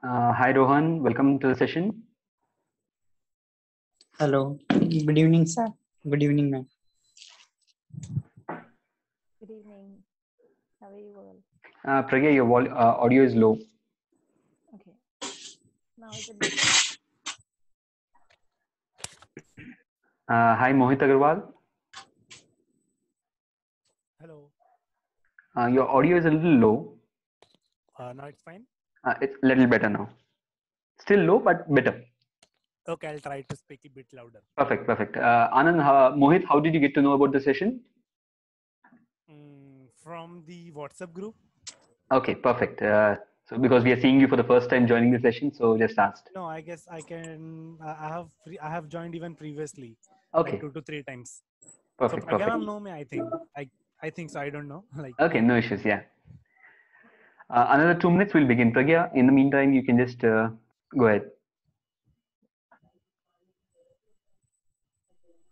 Hi Rohan, welcome to the session. Hello. Good evening, sir. Good evening, ma'am. Good evening. How are you all? Pragya, your audio is low. Okay. Now is it better? Hi Mohit Agarwal, Hello. your audio is a little low. Now it's fine. It's a little better now. Still low, but better. Okay, I'll try to speak a bit louder. Perfect. Anand, Mohit, how did you get to know about the session? From the WhatsApp group. Okay, perfect. So because we are seeing you for the first time joining the session, so just asked. No, I guess I can. I have joined even previously, Okay, like 2 to 3 times. perfect. So Pragya ma'am know me. I think so. I don't know. Like Okay, no issues. Yeah. Another 2 minutes, we'll begin. Pragya, in the meantime, you can just go ahead.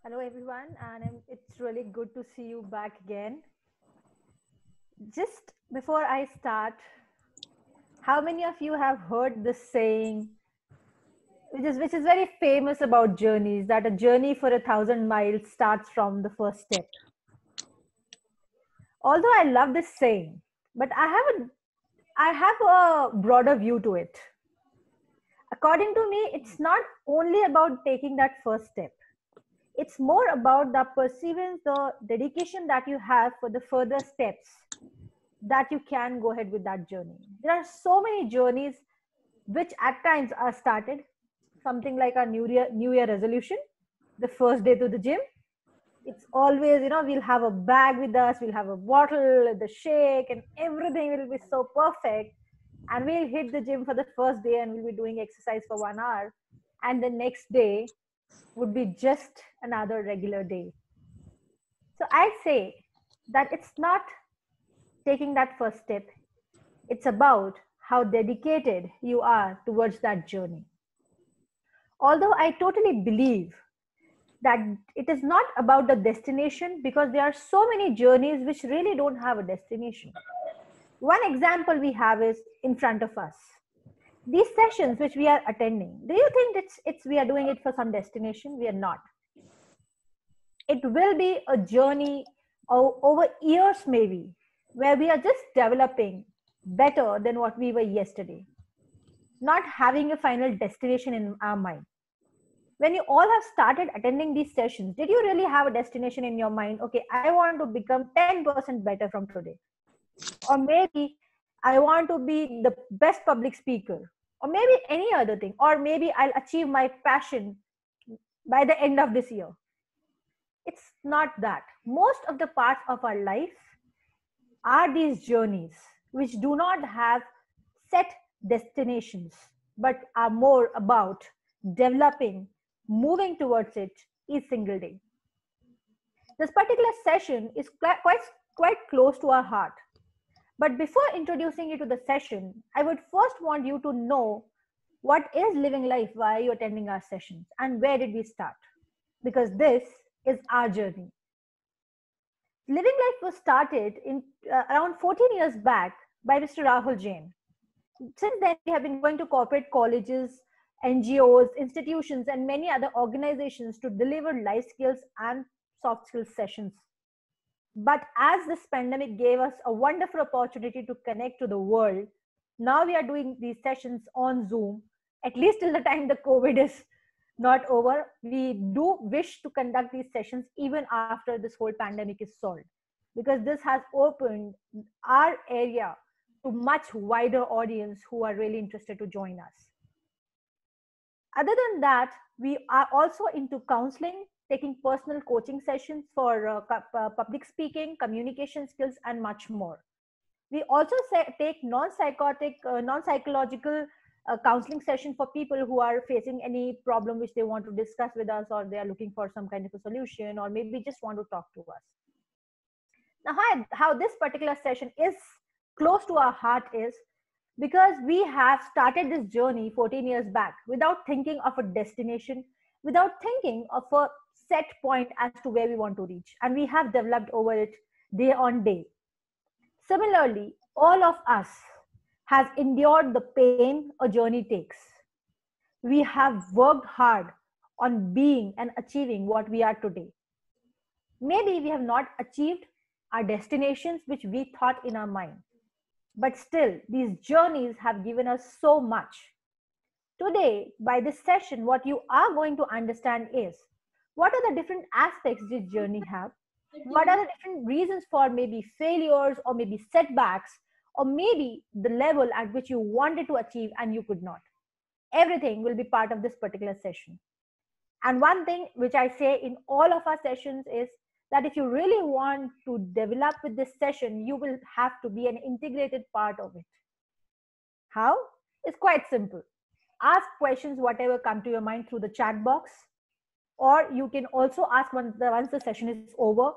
Hello, everyone, and it's really good to see you back again. Just before I start, how many of you have heard this saying, which is very famous about journeys, that a journey for 1,000 miles starts from the first step? Although I love this saying, but I have a broader view to it. According to me, it's not only about taking that first step. It's more about the perseverance, the dedication that you have for the further steps that you can go ahead with that journey. There are so many journeys which at times are started, something like our New Year resolution, the first day to the gym. It's always, we'll have a bag with us, we'll have a bottle, the shake, and everything will be so perfect. And we'll hit the gym for the first day and we'll be doing exercise for 1 hour. And the next day would be just another regular day. So I say that it's not taking that first step, it's about how dedicated you are towards that journey. Although I totally believe that it is not about the destination, because there are so many journeys which really don't have a destination. One example we have is in front of us. These sessions which we are attending, do you think it's we are doing it for some destination? We are not. It will be a journey over years, maybe, where we are just developing better than what we were yesterday, not having a final destination in our mind. When you all have started attending these sessions, did you really have a destination in your mind? Okay, I want to become 10% better from today. Or maybe I want to be the best public speaker. Or maybe any other thing. Or maybe I'll achieve my passion by the end of this year. It's not that. Most of the parts of our life are these journeys which do not have set destinations, but are more about developing, moving towards it each single day. This particular session is quite close to our heart. But before introducing you to the session, I would first want you to know what is living life, why are you attending our sessions, and where did we start? Because this is our journey. Living Life was started in around 14 years back by Mr. Rahul Jain. Since then, we have been going to corporate colleges, NGOs, institutions, and many other organizations to deliver life skills and soft skills sessions. But as this pandemic gave us a wonderful opportunity to connect to the world, now we are doing these sessions on Zoom, at least till the time the COVID is not over. We do wish to conduct these sessions even after this whole pandemic is solved, because this has opened our area to much wider audience who are really interested to join us. Other than that, we are also into counseling, taking personal coaching sessions for public speaking, communication skills, and much more. We also take non-psychotic, non-psychological counseling session for people who are facing any problem which they want to discuss with us, or they are looking for some kind of a solution, or maybe just want to talk to us. Now, how this particular session is close to our heart is because we have started this journey 14 years back without thinking of a destination, without thinking of a set point as to where we want to reach. And we have developed over it day on day. Similarly, all of us has endured the pain a journey takes. We have worked hard on being and achieving what we are today. Maybe we have not achieved our destinations which we thought in our mind, but still, these journeys have given us so much. Today, by this session, what you are going to understand is what are the different aspects this journey have, what are the different reasons for maybe failures or maybe setbacks, or maybe the level at which you wanted to achieve and you could not. Everything will be part of this particular session. And one thing which I say in all of our sessions is that if you really want to develop with this session, you will have to be an integrated part of it. How? It's quite simple. Ask questions, whatever come to your mind through the chat box, or you can also ask once the session is over.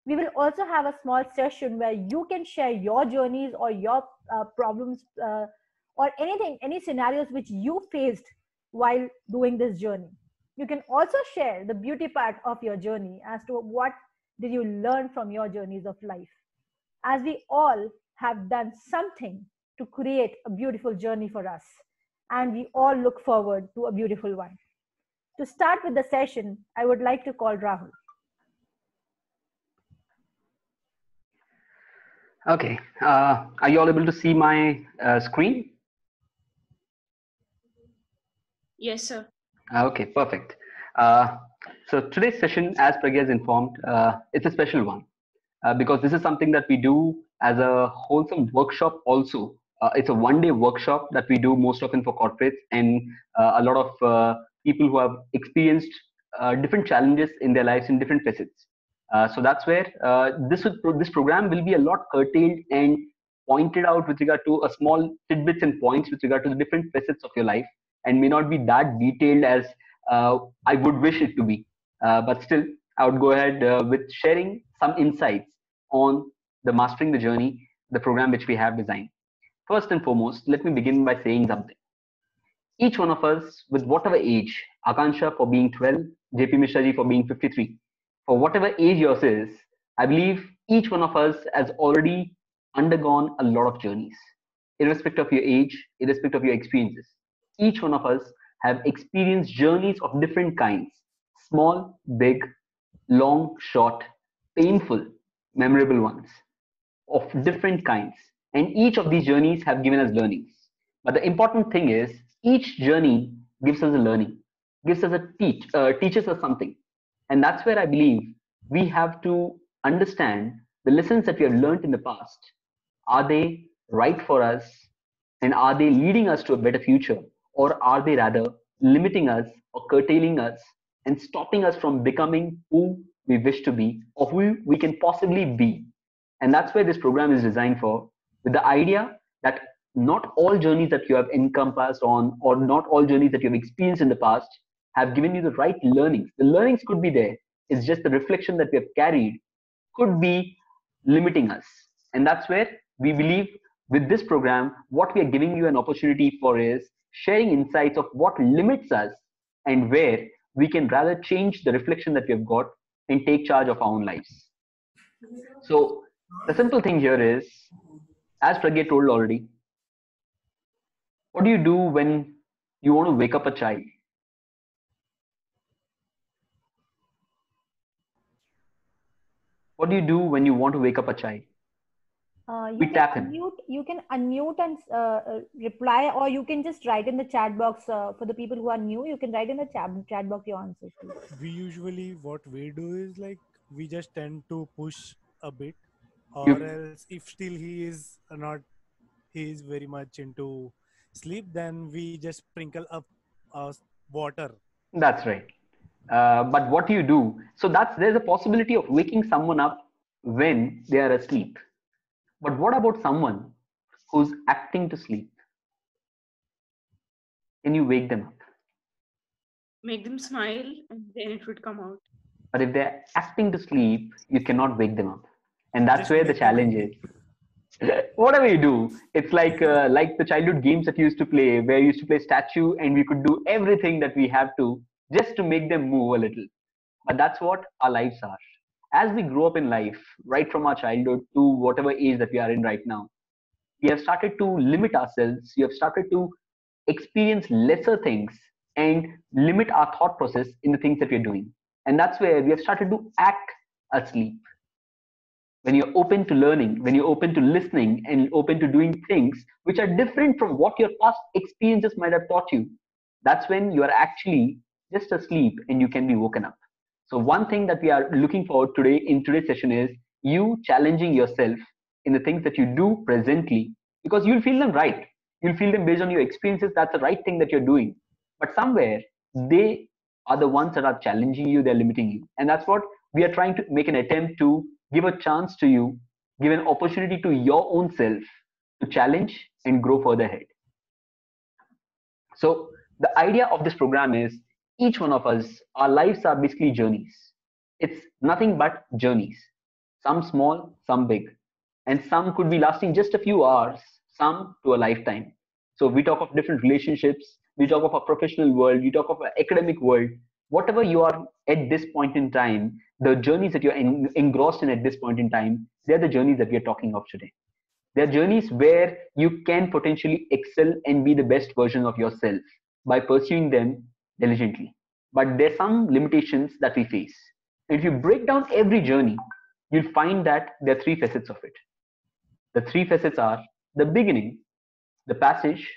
We will also have a small session where you can share your journeys or your problems or anything, any scenarios which you faced while doing this journey. You can also share the beauty part of your journey as to what did you learn from your journeys of life. As we all have done something to create a beautiful journey for us, and we all look forward to a beautiful one. To start with the session, I would like to call Rahul. Okay. Are you all able to see my screen? Yes, sir. Okay, perfect. So today's session, as Pragya has informed, it's a special one because this is something that we do as a wholesome workshop also. It's a one-day workshop that we do most often for corporates and a lot of people who have experienced different challenges in their lives in different facets. So that's where this program will be a lot curtailed and pointed out with regard to a small tidbits and points with regard to the different facets of your life, and may not be that detailed as I would wish it to be. But still, I would go ahead with sharing some insights on the Mastering the Journey, the program which we have designed. First and foremost, let me begin by saying something. Each one of us, with whatever age, Akansha for being 12, JP Mishra ji for being 53, for whatever age yours is, I believe each one of us has already undergone a lot of journeys, irrespective of your age, irrespective of your experiences. Each one of us have experienced journeys of different kinds, small, big, long, short, painful, memorable ones of different kinds. And each of these journeys have given us learnings. But the important thing is each journey gives us a learning, gives us teaches us something. And that's where I believe we have to understand the lessons that we have learned in the past. Are they right for us? And are they leading us to a better future? Or are they rather limiting us or curtailing us and stopping us from becoming who we wish to be or who we can possibly be? And that's where this program is designed for, with the idea that not all journeys that you have encompassed on or not all journeys that you have experienced in the past have given you the right learnings. The learnings could be there. It's just the reflection that we have carried could be limiting us. And that's where we believe with this program, what we are giving you an opportunity for is sharing insights of what limits us and where we can rather change the reflection that we have got and take charge of our own lives. So the simple thing here is, as Pragya told already, what do you do when you want to wake up a child? What do you do when you want to wake up a child? We tap him. You can unmute and reply, or you can just write in the chat box for the people who are new. You can write in the chat box your answers. We usually, what we do is like, we just tend to push a bit, or else if still he is very much into sleep, then we just sprinkle up water. That's right. But what do you do? So there's a possibility of waking someone up when they are asleep. But what about someone who's acting to sleep? Can you wake them up? Make them smile and then it would come out. But if they're acting to sleep, you cannot wake them up. And that's where the challenge is. Whatever you do, it's like the childhood games that you used to play, where you used to play statue and we could do everything that we have to just to make them move a little. But that's what our lives are. As we grow up in life, right from our childhood to whatever age that we are in right now, we have started to limit ourselves, we have started to experience lesser things and limit our thought process in the things that we're doing. And that's where we have started to act asleep. When you're open to learning, when you're open to listening and open to doing things which are different from what your past experiences might have taught you, that's when you are actually just asleep and you can be woken up. So one thing that we are looking forward today in today's session is you challenging yourself in the things that you do presently, because you'll feel them right. You'll feel them based on your experiences. That's the right thing that you're doing. But somewhere they are the ones that are challenging you, they're limiting you. And that's what we are trying to make an attempt to give a chance to you, give an opportunity to your own self to challenge and grow further ahead. So the idea of this program is each one of us, our lives are basically journeys. It's nothing but journeys, some small, some big, and some could be lasting just a few hours, some to a lifetime. So we talk of different relationships, we talk of a professional world, we talk of an academic world, whatever you are at this point in time, the journeys that you're engrossed in at this point in time, they're the journeys that we are talking of today. They're journeys where you can potentially excel and be the best version of yourself by pursuing them diligently. But there's some limitations that we face. If you break down every journey, you'll find that there are three facets of it. The three facets are the beginning, the passage,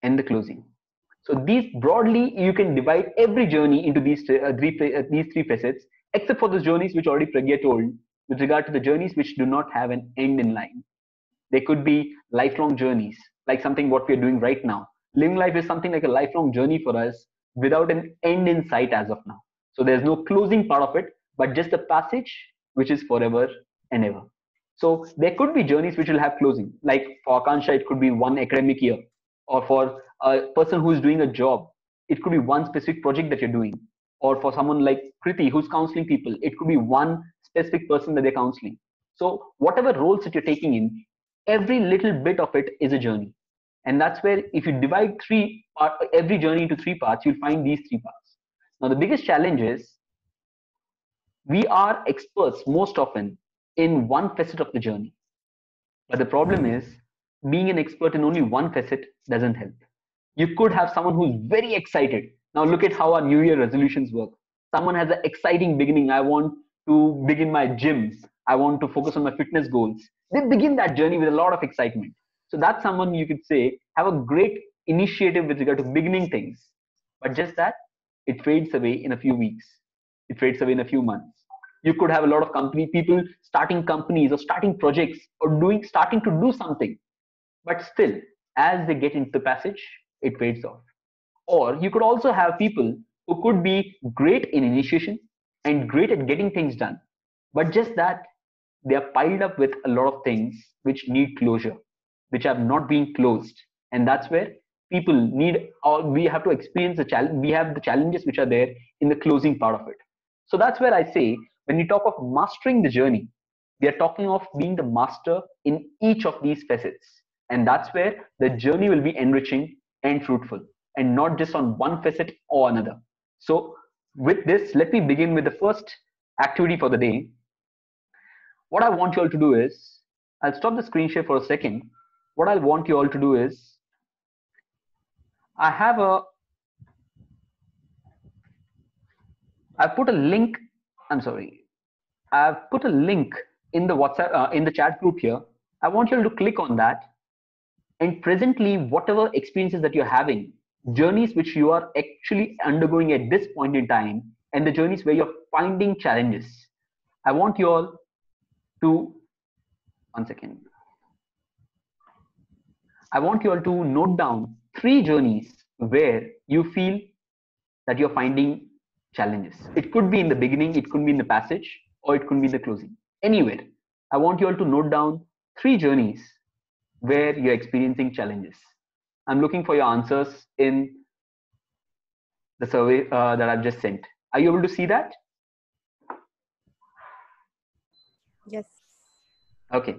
and the closing. So these broadly, you can divide every journey into these three facets, except for those journeys which already Pragya told with regard to the journeys which do not have an end in line. They could be lifelong journeys, like something what we are doing right now. Living life is something like a lifelong journey for us without an end in sight as of now. So there's no closing part of it, but just a passage which is forever and ever. So there could be journeys which will have closing. Like for Akansha, it could be one academic year, or for a person who is doing a job, it could be one specific project that you're doing. Or for someone like Kriti who's counseling people, it could be one specific person that they're counseling. So whatever roles that you're taking in, every little bit of it is a journey. And that's where if you divide every journey into three parts, you'll find these three parts. Now the biggest challenge is we are experts most often in one facet of the journey. But the problem is being an expert in only one facet doesn't help. You could have someone who's very excited. Now look at how our New Year resolutions work. Someone has an exciting beginning. I want to begin my gym. I want to focus on my fitness goals. They begin that journey with a lot of excitement. So that's someone you could say have a great initiative with regard to beginning things. But just that, it fades away in a few weeks. It fades away in a few months. You could have a lot of people starting companies or starting projects or starting to do something. But still, as they get into the passage, it fades off. Or you could also have people who could be great in initiation and great at getting things done. But just that they are piled up with a lot of things which need closure, which have not been closed. And that's where people need, or we have to experience the challenge. We have the challenges which are there in the closing part of it. So that's where I say, when we talk of mastering the journey, we are talking of being the master in each of these facets. And that's where the journey will be enriching and fruitful, and not just on one facet or another. So with this, let me begin with the first activity for the day. What I want you all to do is, I'll stop the screen share for a second. What I want you all to do is, I put a link, I've put a link in the WhatsApp, in the chat group here. I want you all to click on that, and presently, whatever experiences that you're having, journeys which you are actually undergoing at this point in time, and the journeys where you're finding challenges, I want you all to, one second. I want you all to note down 3 journeys where you feel that you're finding challenges. It could be in the beginning, it could be in the passage, or it could be in the closing. Anywhere. I want you all to note down 3 journeys where you're experiencing challenges. I'm looking for your answers in the survey that I've just sent. Are you able to see that? Yes. Okay.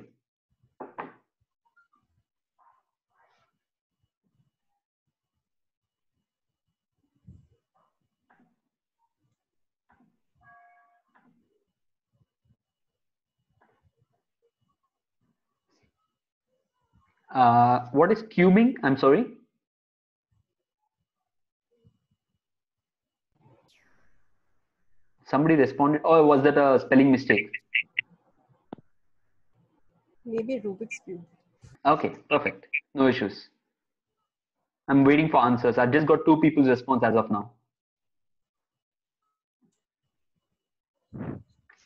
What is cubing? I'm sorry. Somebody responded, or was that a spelling mistake? Maybe Rubik's Cube. Okay, perfect. No issues. I'm waiting for answers. I've just got 2 people's response as of now.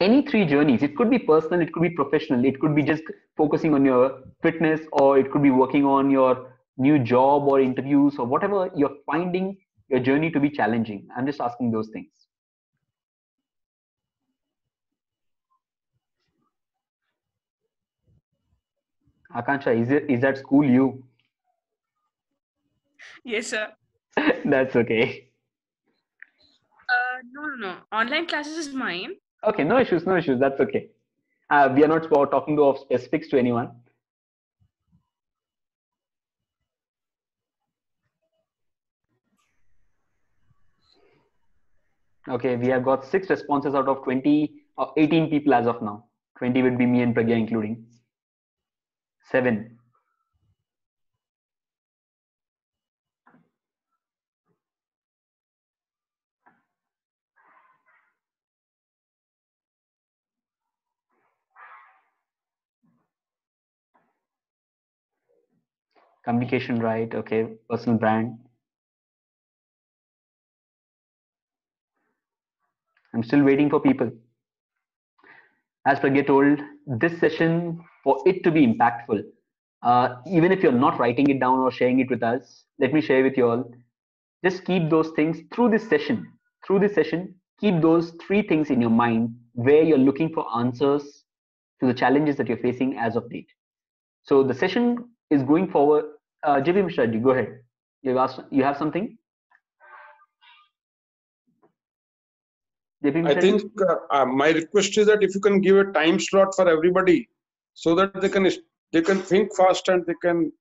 Any 3 journeys, it could be personal, it could be professional, it could be just focusing on your fitness, or it could be working on your new job or interviews or whatever you're finding your journey to be challenging. I'm just asking those things. Akansha, is that school you? Yes, sir. That's okay. No. Online classes is mine. Okay, no issues, no issues. That's okay. We are not talking of specifics to anyone. Okay, we have got 6 responses out of 20 or 18 people as of now. 20 would be me and Pragya including. 7. Communication, right? Okay, personal brand. I'm still waiting for people. As Pragya told, this session, for it to be impactful, even if you're not writing it down or sharing it with us, let me share with you all. Just keep those things through this session. Through this session, keep those 3 things in your mind where you're looking for answers to the challenges that you're facing as of date. So the session is going forward. JP Mishra, go ahead. You have something? JP I Mishra? think my request is that if you can give a time slot for everybody, so that they can think fast and they can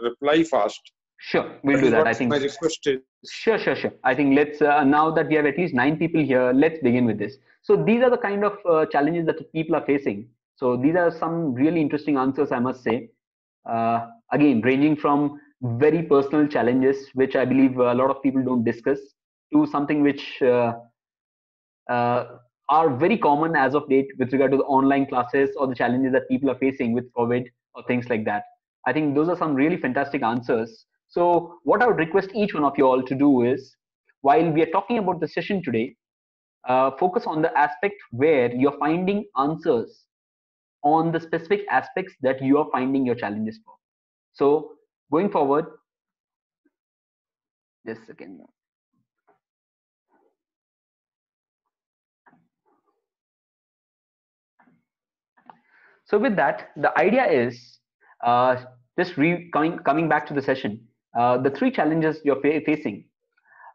reply fast. Sure, we'll do that. I think my request is. Sure. I think let's now that we have at least 9 people here, let's begin with this. So these are the kind of challenges that people are facing. So these are some really interesting answers, I must say. Again, ranging from very personal challenges, which I believe a lot of people don't discuss, to something which are very common as of date with regard to the online classes or the challenges that people are facing with COVID or things like that. I think those are some really fantastic answers. So what I would request each one of you all to do is, while we are talking about the session today, focus on the aspect where you're finding answers on the specific aspects that you are finding your challenges for. So going forward, just a second. So with that, the idea is just coming back to the session. The 3 challenges you're facing.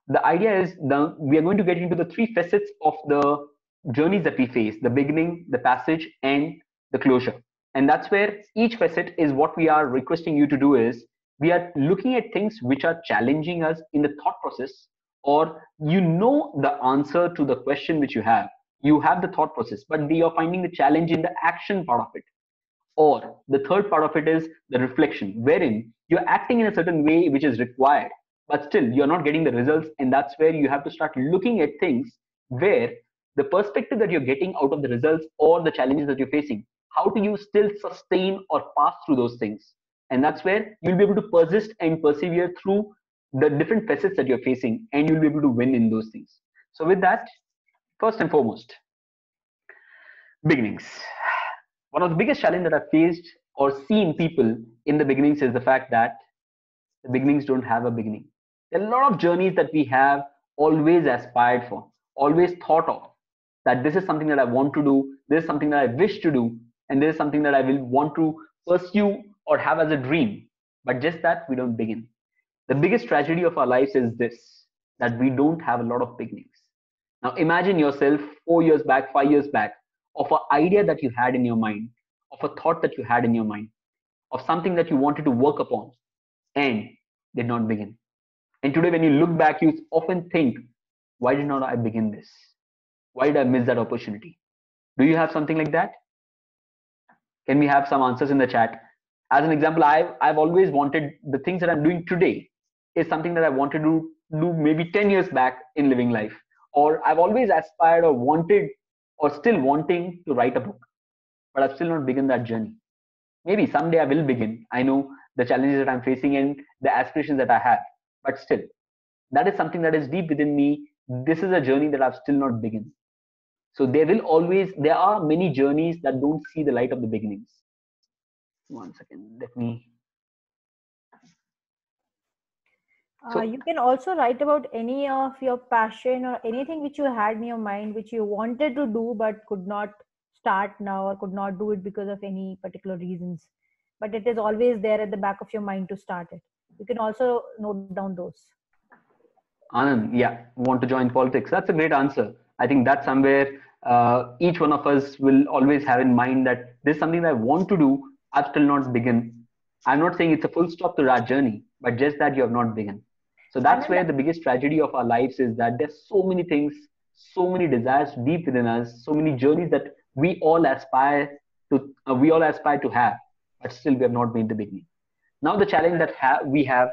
The idea is we are going to get into the 3 facets of the journeys that we face: the beginning, the passage, and the closure. And that's where each facet is what we are requesting you to do is we are looking at things which are challenging us in the thought process, or you know the answer to the question which you have the thought process, but you're finding the challenge in the action part of it. Or the third part of it is the reflection, wherein you're acting in a certain way which is required, but still you're not getting the results. And that's where you have to start looking at things where the perspective that you're getting out of the results or the challenges that you're facing, how do you still sustain or pass through those things? And that's where you'll be able to persist and persevere through the different facets that you're facing, and you'll be able to win in those things. So with that, first and foremost, beginnings. One of the biggest challenges that I've faced or seen people in the beginnings is the fact that the beginnings don't have a beginning. There are a lot of journeys that we have always aspired for, always thought of, that this is something that I want to do, this is something that I wish to do, and this is something that I will want to pursue or have as a dream. But just that we don't begin. The biggest tragedy of our lives is this, that we don't have a lot of beginnings. Now imagine yourself 4 years back, 5 years back, of an idea that you had in your mind, of a thought that you had in your mind, of something that you wanted to work upon and did not begin. And today, when you look back, you often think, why did not I begin this? Why did I miss that opportunity? Do you have something like that? Can we have some answers in the chat? As an example, I've always wanted the things that I'm doing today is something that I wanted to do maybe 10 years back in living life. Or I've always aspired or wanted or still wanting to write a book, but I've still not begun that journey. Maybe someday I will begin. I know the challenges that I'm facing and the aspirations that I have, but still, that is something that is deep within me. This is a journey that I've still not begun. So there are many journeys that don't see the light of the beginnings. One second, let me. So, You can also write about any of your passion or anything which you had in your mind, which you wanted to do but could not start now or could not do it because of any particular reasons. But it is always there at the back of your mind to start it. You can also note down those. Anand, yeah, want to join politics? That's a great answer. I think that's somewhere each one of us will always have in mind that this is something that I want to do. I've still not begun. I'm not saying it's a full stop to our journey, but just that you have not begun. So that's where the biggest tragedy of our lives is that there's so many things, so many desires deep within us, so many journeys that we all aspire to have, but still we have not made the beginning. Now the challenge that we have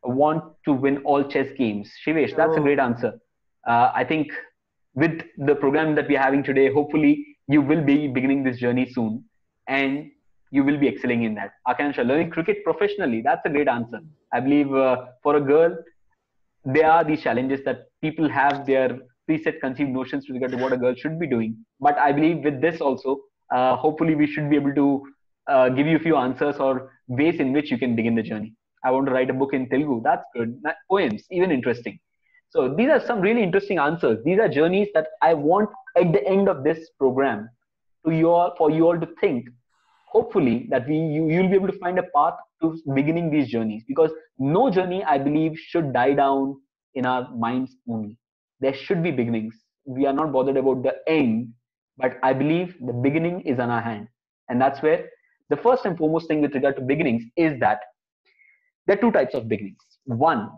want to win all chess games. Shivesh, that's a great answer. I think with the program that we're having today, hopefully you will be beginning this journey soon and you will be excelling in that. Akansha, learning cricket professionally, that's a great answer. I believe for a girl, there are these challenges that people have their preset conceived notions with regard to what a girl should be doing. But I believe with this also, hopefully we should be able to give you a few answers or ways in which you can begin the journey. I want to write a book in Telugu. That's good. Poems, even interesting. So these are some really interesting answers. These are journeys that I want at the end of this program for you all to think. Hopefully that you'll be able to find a path to beginning these journeys, because no journey, I believe, should die down in our minds only. There should be beginnings. We are not bothered about the end, but I believe the beginning is on our hand. And that's where the first and foremost thing with regard to beginnings is that there are two types of beginnings. One,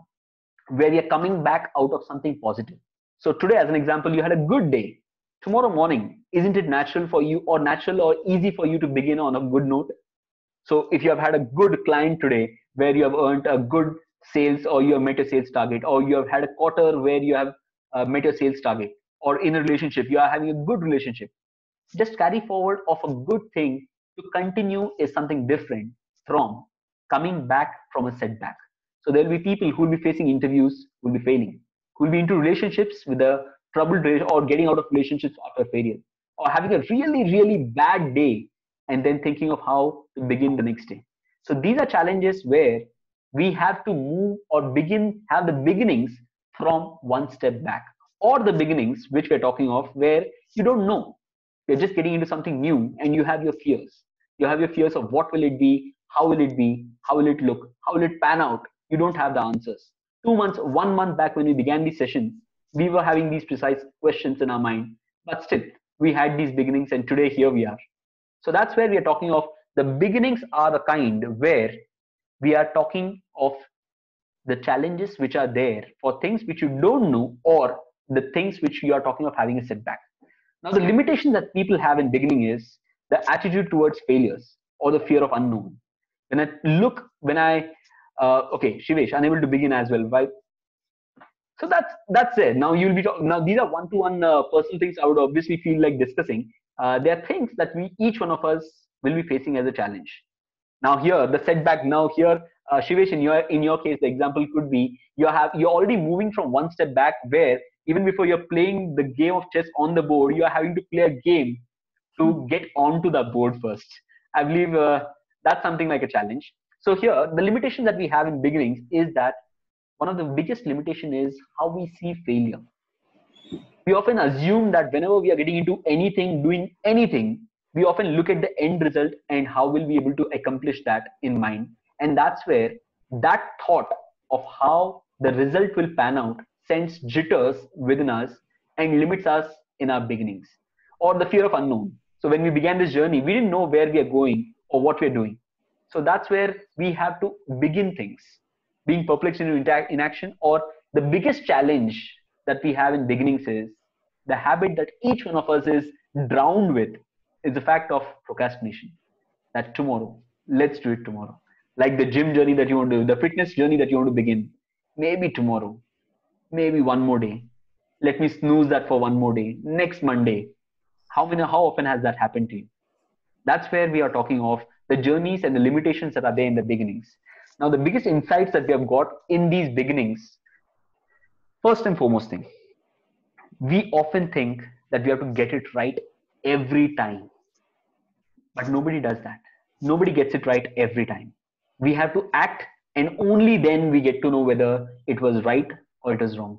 where you're coming back out of something positive. So today, as an example, you had a good day. Tomorrow morning, isn't it natural or easy for you to begin on a good note? So if you have had a good client today where you have earned a good sales, or you have met a sales target, or you have had a quarter where you have met a sales target, or in a relationship, you are having a good relationship, just carry forward of a good thing to continue is something different from coming back from a setback. So there will be people who will be facing interviews, who will be failing, who will be into relationships with a troubled or getting out of relationships after failure, or having a really, really bad day and then thinking of how to begin the next day. So these are challenges where we have to move or have the beginnings from one step back, or the beginnings which we're talking of where you don't know. You're just getting into something new and you have your fears. You have your fears of what will it be, how will it be, how will it look, how will it pan out. You don't have the answers. 2 months, 1 month back when we began these sessions, we were having these precise questions in our mind, but still we had these beginnings, and today here we are. So that's where we are talking of the beginnings are the kind where we are talking of the challenges which are there for things which you don't know, or the things which you are talking of having a setback. Now, the limitation that people have in beginning is the attitude towards failures or the fear of unknown. Okay, Shivesh, unable to begin as well. Why? So that's it. Now you'll be now these are one-to-one personal things I would obviously feel like discussing. There are things that each one of us will be facing as a challenge. Now here the setback. Now here, Shivesh, in your case, the example could be you're already moving from one step back, where even before you're playing the game of chess on the board, you are having to play a game to get onto the board first. I believe that's something like a challenge. So here, the limitation that we have in beginnings is that one of the biggest limitation is how we see failure. We often assume that whenever we are getting into anything, doing anything, we often look at the end result and how we'll be able to accomplish that in mind. And that's where that thought of how the result will pan out sends jitters within us and limits us in our beginnings, or the fear of unknown. So when we began this journey, we didn't know where we are going or what we are doing. So that's where we have to begin things, being perplexed into inaction. Or the biggest challenge that we have in beginnings is the habit that each one of us is drowned with is the fact of procrastination. That tomorrow, Let's do it tomorrow. Like the gym journey that you want to do, the fitness journey that you want to begin. Maybe tomorrow, maybe one more day. Let me snooze that for one more day. Next Monday. How often has that happened to you? That's where we are talking of the journeys and the limitations that are there in the beginnings. Now, the biggest insights that we have got in these beginnings, first and foremost thing, we often think that we have to get it right every time, but nobody does that. Nobody gets it right every time. We have to act, and only then we get to know whether it was right or it was wrong.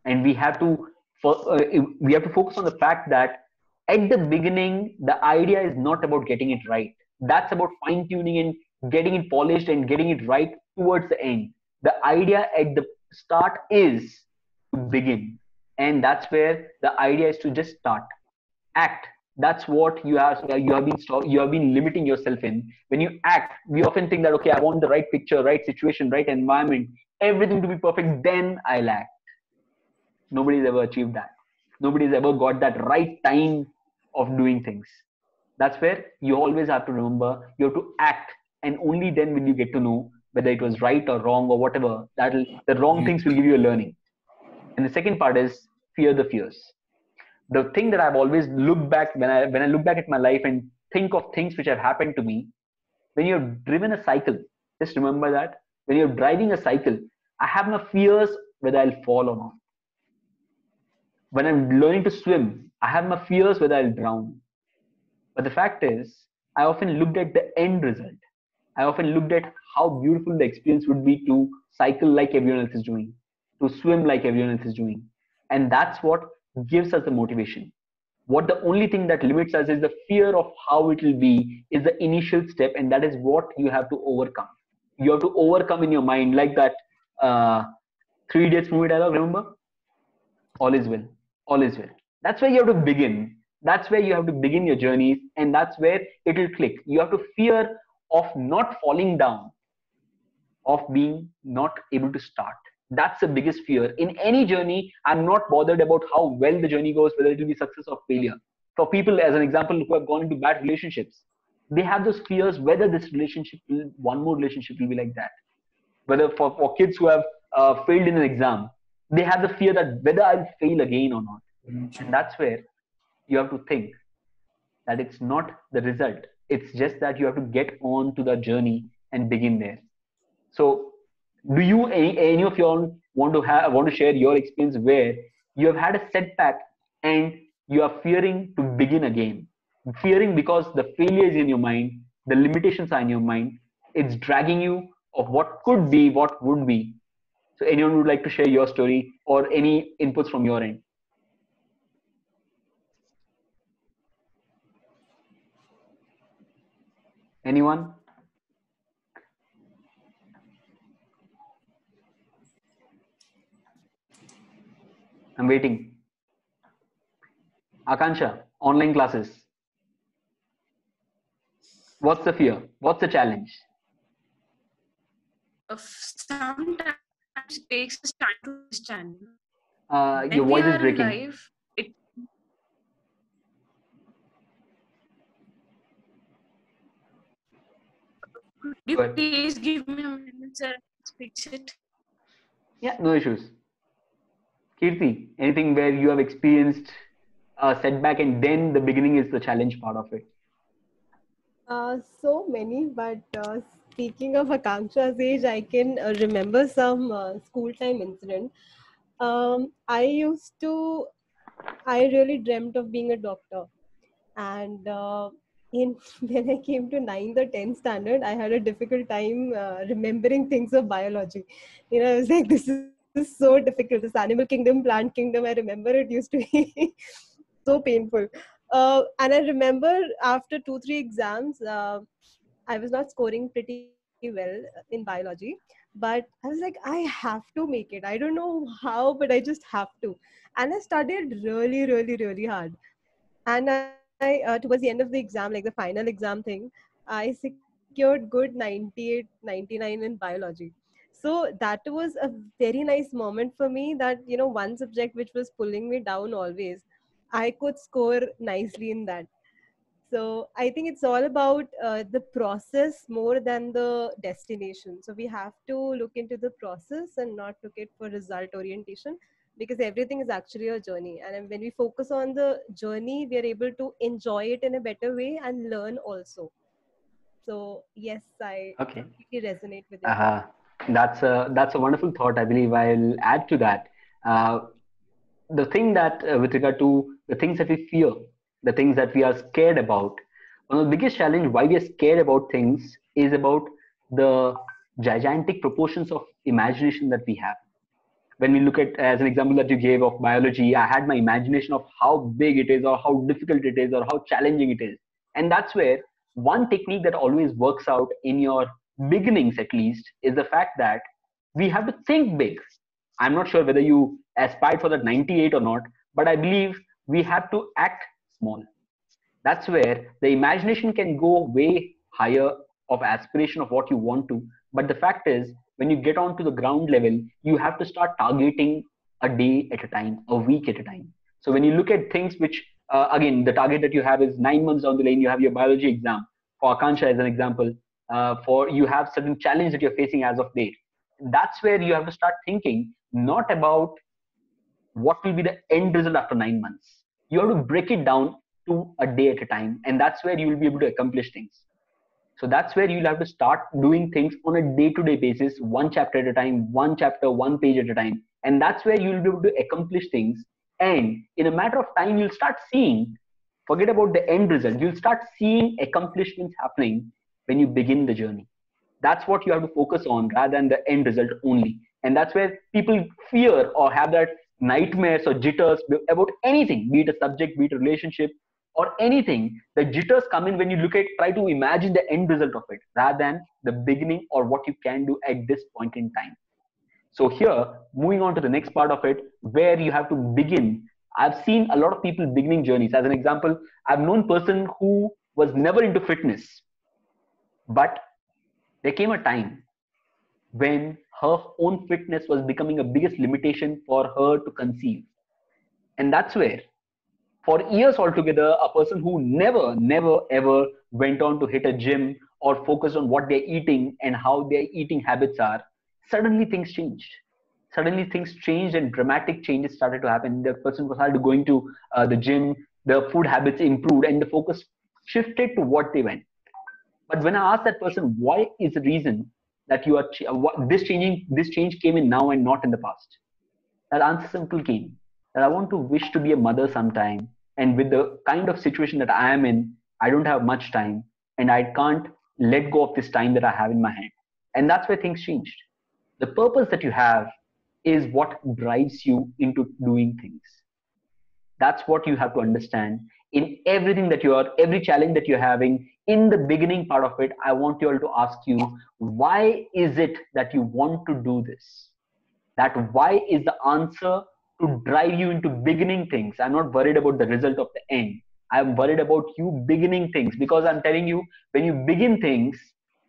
And we have to focus on the fact that at the beginning, the idea is not about getting it right. That's about fine tuning and getting it polished and getting it right towards the end. The idea at the start is to begin, and that's where the idea is to just start, act. That's what you have been limiting yourself in. When you act, we often think that, okay, I want the right picture, right situation, right environment, everything to be perfect, then I'll act. Nobody's ever achieved that. Nobody's ever got that right time of doing things. That's where you always have to remember you have to act, and only then will you get to know whether it was right or wrong or whatever. That'll the wrong things will give you a learning. And the second part is fear the fears. The thing that I've always looked back when I look back at my life and think of things which have happened to me, when you're driven a cycle, just remember that when you're driving a cycle, I have my fears whether I'll fall or not. When I'm learning to swim, I have my fears whether I'll drown. But the fact is, I often looked at the end result. I often looked at how beautiful the experience would be to cycle like everyone else is doing, to swim like everyone else is doing. And that's what gives us the motivation. What the only thing that limits us is the fear of how it will be, is the initial step, and that is what you have to overcome. You have to overcome in your mind, like that Three Idiots movie dialogue, remember? All is well. All is well. That's where you have to begin. That's where you have to begin your journeys, and that's where it will click. You have to fear of not falling down, of being not able to start. That's the biggest fear. In any journey, I'm not bothered about how well the journey goes, whether it will be success or failure. For people, as an example, who have gone into bad relationships, they have those fears whether this relationship will, one more relationship will be like that. Whether for kids who have failed in an exam, they have the fear that whether I'll fail again or not. And that's where you have to think that it's not the result. It's just that you have to get on to the journey and begin there. So, do you any of you all want to share your experience where you have had a setback and you are fearing to begin again, fearing because the failure is in your mind, the limitations are in your mind, it's dragging you of what could be, what would be. So, anyone would like to share your story or any inputs from your end? Anyone? I'm waiting. Akansha, online classes. What's the fear? What's the challenge? Sometimes it takes us time to understand. Your When we voice is are breaking. alive, it could you Go ahead. please give me a minute, sir? Fix it. Yeah, no issues. Kirti, anything where you have experienced a setback and then the beginning is the challenge part of it? So many, but speaking of Akanksha's age, I can remember some school time incident. I really dreamt of being a doctor, and in when I came to 9th or 10th standard, I had a difficult time remembering things of biology. I was like, this is so difficult. This animal kingdom, plant kingdom. I remember it used to be so painful. And I remember after 2-3 exams, I was not scoring pretty well in biology, but I was like, I have to make it. I don't know how, but I just have to. And I studied really, really, really hard. And towards the end of the exam, like the final exam thing, I secured good 98, 99 in biology. So that was a very nice moment for me that, one subject which was pulling me down always, I could score nicely in that. So I think it's all about the process more than the destination. So we have to look into the process and not look at for result orientation, because everything is actually a journey. And when we focus on the journey, we are able to enjoy it in a better way and learn also. So yes, I Okay. completely resonate with it. Uh, that's a wonderful thought. I believe I'll add to that. Uh, the thing that with regard to the things that we fear, the things that we are scared about, one of the biggest challenge why we are scared about things is about the gigantic proportions of imagination that we have. When we look at, as an example that you gave of biology, I had my imagination of how big it is or how difficult it is or how challenging it is. And that's where one technique that always works out in your beginnings at least is the fact that we have to think big. I'm not sure whether you aspired for that 98 or not, but I believe we have to act small. That's where the imagination can go way higher of aspiration of what you want to. But the fact is, when you get onto the ground level, you have to start targeting a day at a time, a week at a time. So when you look at things which, again, the target that you have is 9 months down the lane, you have your biology exam. For Akansha, as an example, for you have certain challenge that you're facing as of date. That's where you have to start thinking not about what will be the end result after 9 months. You have to break it down to a day at a time, and that's where you will be able to accomplish things. So that's where you'll have to start doing things on a day-to-day basis, one chapter at a time, one chapter, one page at a time, and that's where you'll be able to accomplish things. And in a matter of time, you'll start seeing, forget about the end result, you'll start seeing accomplishments happening when you begin the journey. That's what you have to focus on rather than the end result only. And that's where people fear or have that nightmares or jitters about anything, be it a subject, be it a relationship, or anything. The jitters come in when you look at, try to imagine the end result of it rather than the beginning or what you can do at this point in time. So here, moving on to the next part of it, where you have to begin. I've seen a lot of people beginning journeys. As an example, I've known a person who was never into fitness, but there came a time when her own fitness was becoming a biggest limitation for her to conceive. And that's where, for years altogether, a person who never, ever went on to hit a gym or focused on what they're eating and how their eating habits are, suddenly things changed. Suddenly things changed and dramatic changes started to happen. The person started going to the gym, the food habits improved, and the focus shifted to what they went. But when I asked that person, why is the reason that you are this change came in now and not in the past? That answer simple came that I want to wish to be a mother sometime, and with the kind of situation that I am in, I don't have much time, and I can't let go of this time that I have in my hand. And that's where things changed. The purpose that you have is what drives you into doing things. That's what you have to understand in everything that you are, every challenge that you're having. In the beginning part of it, I want you all to ask you, why is it that you want to do this? That why is the answer to drive you into beginning things. I'm not worried about the result of the end. I'm worried about you beginning things, because I'm telling you, when you begin things,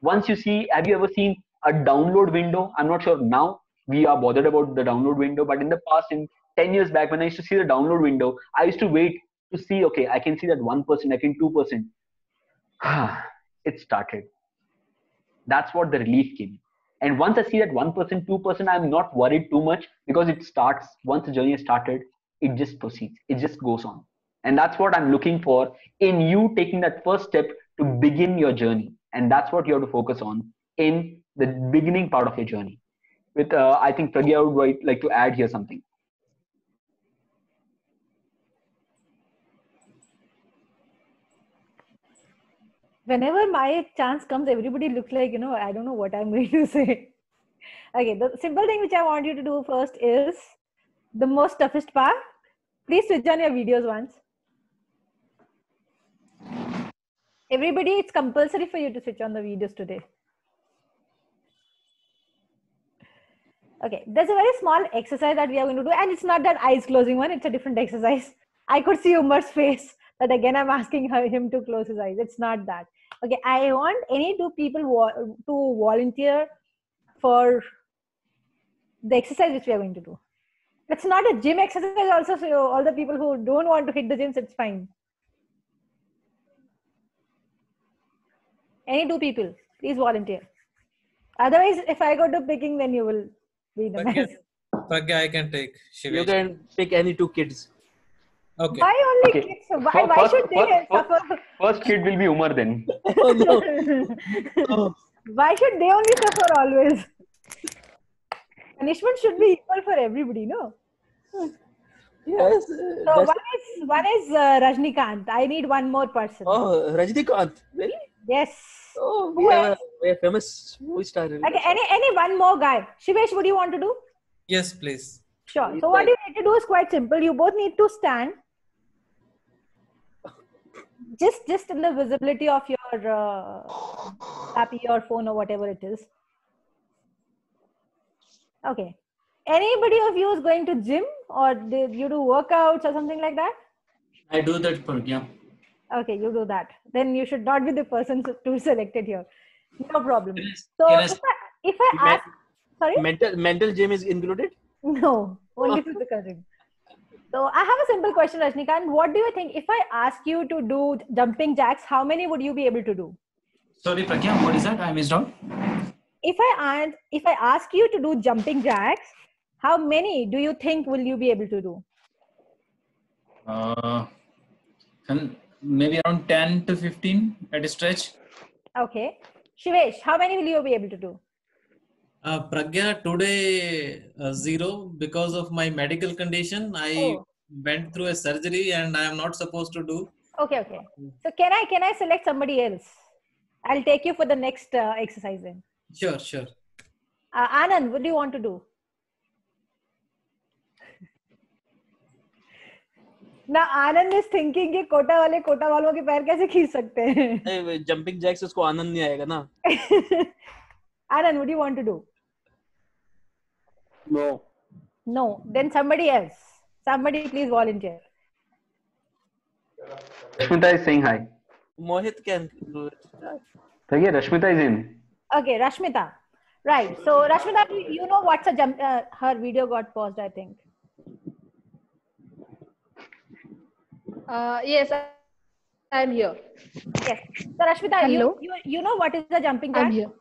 once you see, have you ever seen a download window? I'm not sure now we are bothered about the download window, but in the past, in 10 years back, when I used to see the download window, I used to wait to see, okay, I can see that 1%, I can 2%. It started. That's what the relief came. And once I see that 1%, 2%, I'm not worried too much, because it starts, once the journey has started, it just proceeds. It just goes on. And that's what I'm looking for in you taking that first step to begin your journey. And that's what you have to focus on in the beginning part of your journey. With, I think Pragya would like to add here something. Whenever my chance comes, everybody looks like, I don't know what I'm going to say. Okay, the simple thing which I want you to do first is the most toughest part. Please switch on your videos once. Everybody, it's compulsory for you to switch on the videos today. Okay, there's a very small exercise that we are going to do, and it's not that eyes closing one, it's a different exercise. I could see Umar's face, but again, I'm asking him to close his eyes. It's not that. Okay, I want any two people to volunteer for the exercise which we are going to do. It's not a gym exercise also, so all the people who don't want to hit the gyms, it's fine. Any two people, please volunteer. Otherwise, if I go to picking, then you will be the Pragya, mess. Pragya, I can take. You Shivesh. can pick any two kids. Okay. Why only Okay. kids? Why should they suffer? First kid will be Umar then. Oh no. Oh. Why should they only suffer always? Punishment should be equal for everybody, no? Yes. So one is Rajnikant. I need one more person. Oh, Rajnikant. Really? Yes. Oh, Who else? we have famous movie star. Okay, any one more guy. Shivesh, what do you want to do? Yes, please. Sure. So what you need to do is quite simple. You both need to stand just in the visibility of your happy or phone or whatever it is. Okay. Anybody of you is going to gym or did you do workouts or something like that? I do that, Pragya. Okay, you do that. Then you should not be the person to be selected here. No problem. So Can if I ask, sorry? Mental gym is included? No, only physical gym. So I have a simple question, Rajnikant. What do you think if I ask you to do jumping jacks, how many would you be able to do? Sorry, Pragya, what is that? I missed out. If I ask you to do jumping jacks, how many do you think will you be able to do? And maybe around 10 to 15 at a stretch. Okay. Shivesh, how many will you be able to do? Pragya, today 0 because of my medical condition. I went through a surgery and I am not supposed to do. Okay. So can I select somebody else? I'll take you for the next exercise then. Sure. Anand, what do you want to do? Now Anand is thinking कि कोटा वालों के पैर कैसे खींच सकते हैं? Jumping jacks उसको आनंद नहीं आएगा ना? Anand, what do you want to do? No. Then somebody else. Somebody please volunteer. Rashmita is saying hi. Mohit can do it. Pragya, Rashmita is in. Okay, Rashmita. Right. So Rashmita, you know what's a jump? Her video got paused, I think. Yes, I'm here. Yes. So Rashmita, you know what is the jumping jack? I'm here.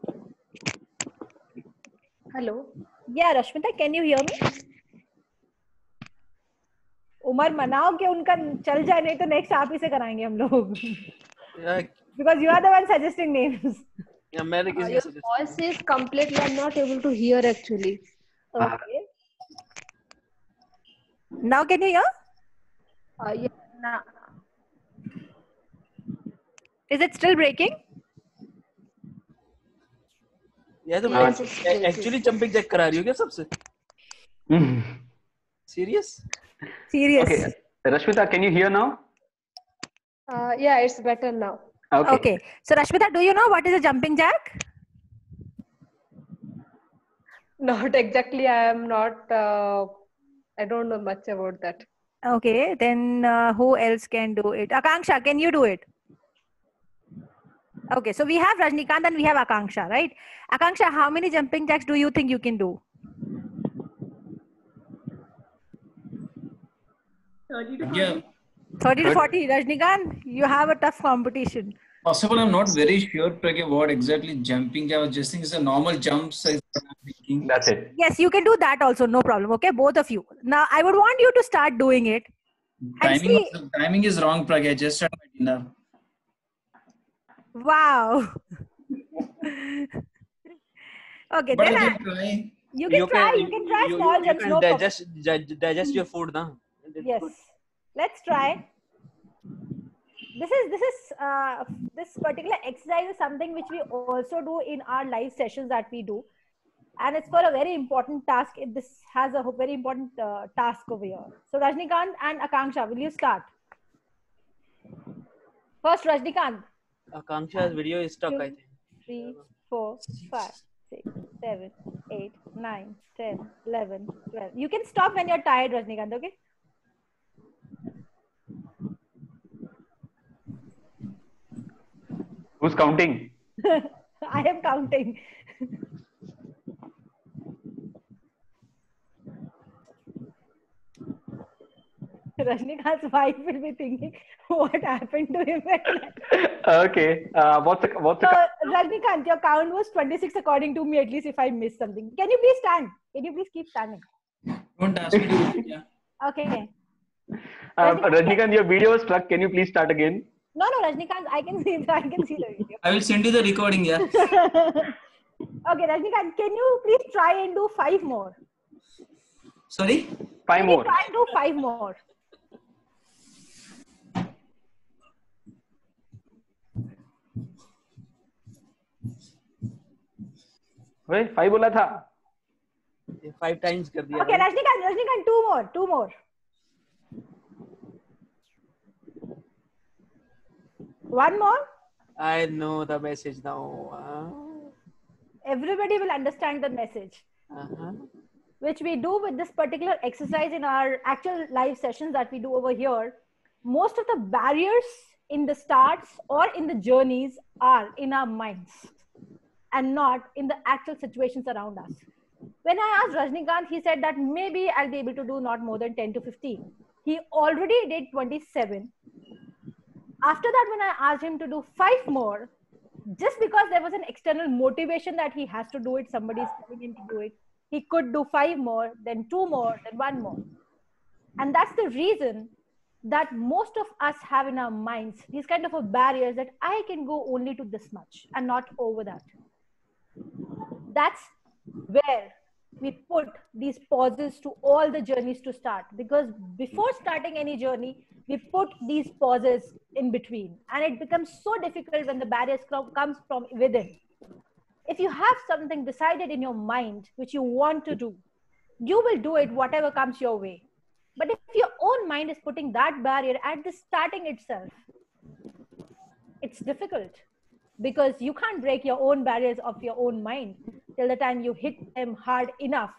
Hello. Yeah, Rashmita, can you hear me? Umar मनाओ कि उनका चल जाए, नहीं तो next आप ही से कराएंगे हम लोग. Because you are the one suggesting names. Yeah, your voice is completely. I'm not able to hear actually. Okay. Now can you hear? Yeah. Now. Is it still breaking? Yeah, तो actually jumping jack करा रही हो क्या सबसे? Serious? Serious. Okay, Rashmita, can you hear now? Yeah, it's better now. Okay. So Rashmita, do you know what is a jumping jack? Not exactly. I am not. I don't know much about that. Okay. Then who else can do it? Akanksha, can you do it? Okay. So we have Rajnikant and we have Akanksha, right? Akanksha, how many jumping jacks do you think you can do? 30 to 40. Yeah. 30 to 40. Rajnikant, you have a tough competition. Possible, I'm not very sure, Pragya, what exactly jumping. I was just thinking it's a normal jump size. That's it. Yes, you can do that also. No problem. Okay, both of you. Now, I would want you to start doing it. Timing is wrong, Pragya. Just had my dinner. Wow. Okay, But then I can try. You can try small jumps. No problem. digest your food now. Yes. Let's try. This particular exercise is something which we also do in our live sessions that we do, and it's for a very important task. This has a very important task over here. So Rajnikant and Akanksha, will you start? First, Rajnikant. Akanksha's video is stuck, 2, I think. 3, 4, 5, 6, 7, 8, 9, 10, 11, 12. You can stop when you're tired, Rajnikant, okay? Who's counting? I am counting. Rajnikant's wife will be thinking, what happened to him? Okay. What's the So Rajnikant, your count was 26 according to me, at least if I missed something. Can you please stand? Can you please keep standing? Don't ask me to. Yeah. Okay. Rajnikant, your video was stuck. Can you please start again? No, Rajnikant, I can see the video. I will send you the recording. Yeah. Okay, Rajnikant, can you please try and do 5 more? Sorry. 5 more. Try and do 5 more. Wait, 5 बोला था. 5 times कर दिया. Okay, Rajnikant, 2 more. One more. I know the message now. Everybody will understand the message. Which we do with this particular exercise in our actual live sessions that we do over here. Most of the barriers in the starts or in the journeys are in our minds and not in the actual situations around us. When I asked Rajnikant, he said that maybe I'll be able to do not more than 10 to 15. He already did 27. After that, when I asked him to do 5 more, just because there was an external motivation that he has to do it, somebody is telling him to do it, he could do 5 more, then 2 more, then 1 more. And that's the reason that most of us have in our minds these kind of a barriers that I can go only to this much and not over that. That's where we put these pauses to all the journeys to start, because before starting any journey, we put these pauses in between, and it becomes so difficult when the barriers comes from within. If you have something decided in your mind which you want to do, you will do it whatever comes your way. But if your own mind is putting that barrier at the starting itself, it's difficult, because you can't break your own barriers of your own mind till the time you hit them hard enough,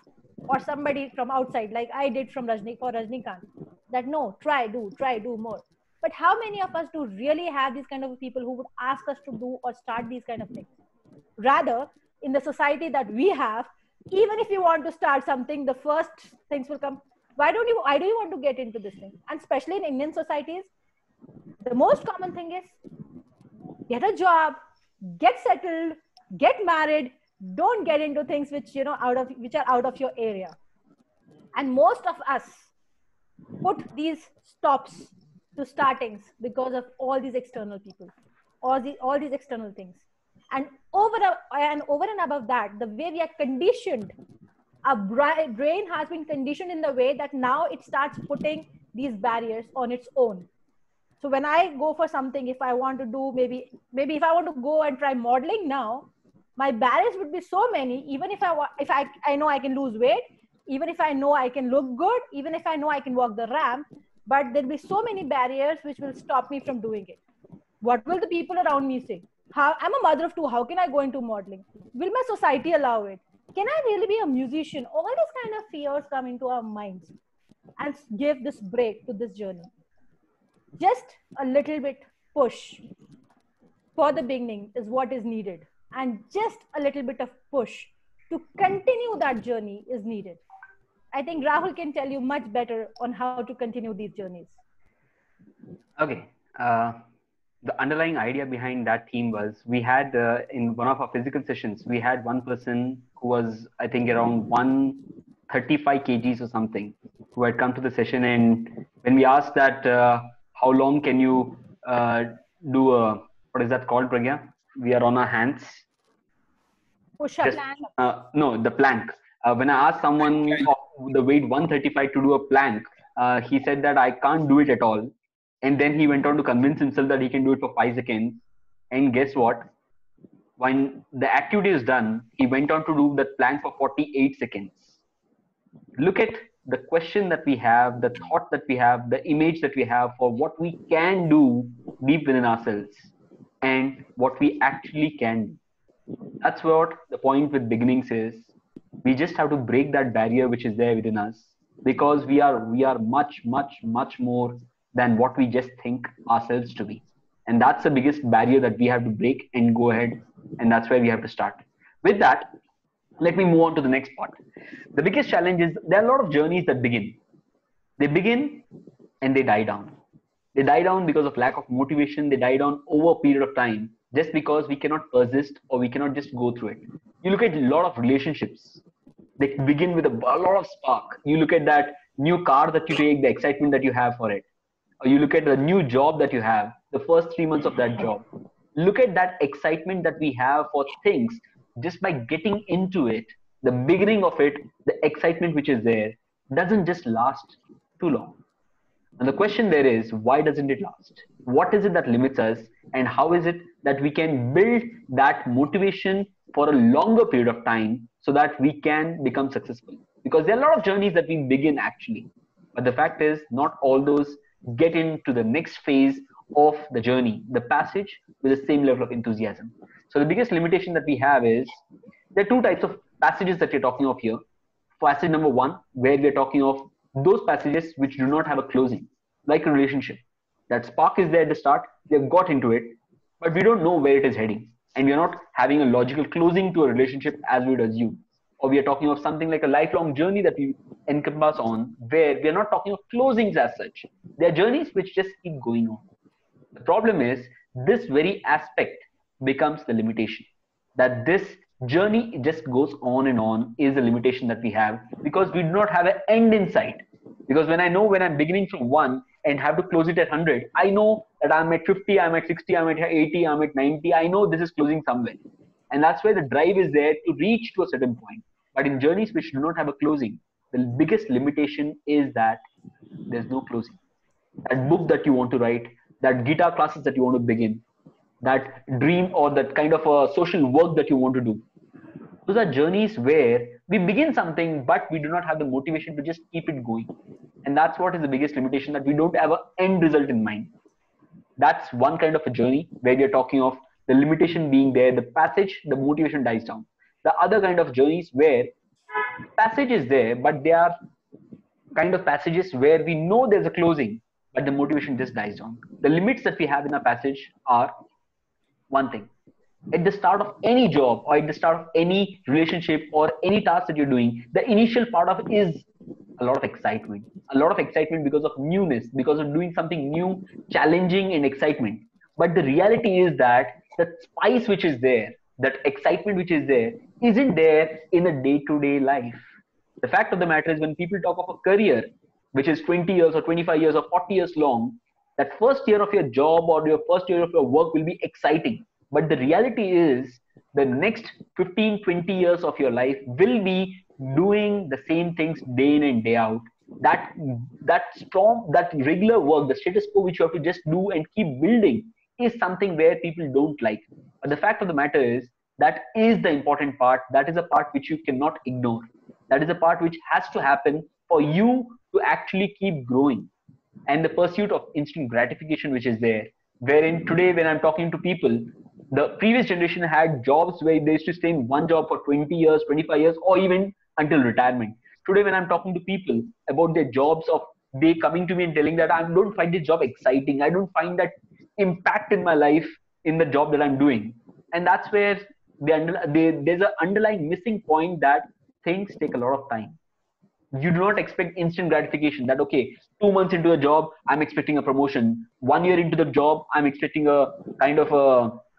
or somebody from outside, like I did for Rajnikant, that no, try, do more. But how many of us do really have these kind of people who would ask us to do or start these kind of things? Rather, in the society that we have, even if you want to start something, the first things will come. Why do you want to get into this thing? And especially in Indian societies, the most common thing is get a job, get settled, get married. Don't get into things which are out of your area. And most of us put these stops to startings because of all these external people, all these external things. And over and above that, the way we are conditioned, our brain has been conditioned in the way that now it starts putting these barriers on its own. So when I go for something, if I want to do, maybe if I want to go and try modeling now, my barriers would be so many. Even if I know I can lose weight, even if I know I can look good, even if I know I can walk the ramp, but there'll be so many barriers which will stop me from doing it. What will the people around me say? I'm a mother of 2. How can I go into modeling? Will my society allow it? Can I really be a musician? All these kind of fears come into our minds and give this break to this journey. Just a little bit push for the beginning is what is needed. And just a little bit of push to continue that journey is needed. I think Rahul can tell you much better on how to continue these journeys. Okay. The underlying idea behind that theme was we had in one of our physical sessions, we had one person who was, I think, around 135 kgs or something, who had come to the session. And when we asked that, how long can you do what is that called, Pragya? We are on our hands. Push-up plank. No, the plank. When I asked someone of the weight 135 to do a plank, he said that I can't do it at all. And then he went on to convince himself that he can do it for 5 seconds. And guess what? When the activity is done, he went on to do that plank for 48 seconds. Look at the question that we have, the thought that we have, the image that we have for what we can do deep within ourselves and what we actually can do. That's what the point with beginnings is. We just have to break that barrier which is there within us, because we are much, much, much more than what we just think ourselves to be. And that's the biggest barrier that we have to break and go ahead. And that's where we have to start. With that, let me move on to the next part. The biggest challenge is there are a lot of journeys that begin. They begin and they die down. They die down because of lack of motivation. They die down over a period of time just because we cannot persist or we cannot just go through it. You look at a lot of relationships. They begin with a lot of spark. You look at that new car that you take, the excitement that you have for it. Or you look at the new job that you have, the first 3 months of that job. Look at that excitement that we have for things just by getting into it. The beginning of it, the excitement which is there, doesn't just last too long. And the question there is, why doesn't it last? What is it that limits us? And how is it that we can build that motivation for a longer period of time so that we can become successful? Because there are a lot of journeys that we begin actually. But the fact is, not all those get into the next phase of the journey, the passage, with the same level of enthusiasm. So the biggest limitation that we have is, there are two types of passages that we're talking of here. Passage number one, where we're talking of those passages which do not have a closing, like a relationship. That spark is there at the start, they've got into it, but we don't know where it is heading. And we're not having a logical closing to a relationship as we would assume. Or we are talking of something like a lifelong journey that we encompass on, where we are not talking of closings as such. They are journeys which just keep going on. The problem is, this very aspect becomes the limitation. That this journey just goes on and on is the limitation that we have, because we do not have an end in sight. Because when I'm beginning from 1 and have to close it at 100, I know that I'm at 50, I'm at 60, I'm at 80, I'm at 90. I know this is closing somewhere. And that's where the drive is there to reach to a certain point. But in journeys which do not have a closing, the biggest limitation is that there's no closing. That book that you want to write, that guitar classes that you want to begin, that dream or that kind of a social work that you want to do. Those are journeys where we begin something, but we do not have the motivation to just keep it going. And that's what is the biggest limitation, that we don't have an end result in mind. That's one kind of a journey where we are talking of the limitation being there, the passage, the motivation dies down. The other kind of journeys where passage is there, but they are kind of passages where we know there's a closing, but the motivation just dies down. The limits that we have in our passage are one thing. At the start of any job or at the start of any relationship or any task that you're doing, the initial part of it is a lot of excitement. A lot of excitement because of newness, because of doing something new, challenging and excitement. But the reality is that the spice which is there, that excitement which is there, isn't there in a day-to-day life. The fact of the matter is, when people talk of a career, which is 20 years or 25 years or 40 years long, that first year of your job or your first year of your work will be exciting. But the reality is, the next 15, 20 years of your life will be doing the same things day in and day out. That regular work, the status quo which you have to just do and keep building, is something where people don't like. But the fact of the matter is, that is the important part. That is a part which you cannot ignore. That is a part which has to happen for you to actually keep growing. And the pursuit of instant gratification which is there, wherein today when I'm talking to people, the previous generation had jobs where they used to stay in one job for 20 years, 25 years, or even until retirement. Today when I'm talking to people about their jobs, of they coming to me and telling that I don't find this job exciting, I don't find that impact in my life in the job that I'm doing. And that's where there's an underlying missing point, that things take a lot of time. You do not expect instant gratification, that okay, 2 months into a job I'm expecting a promotion, 1 year into the job I'm expecting a kind of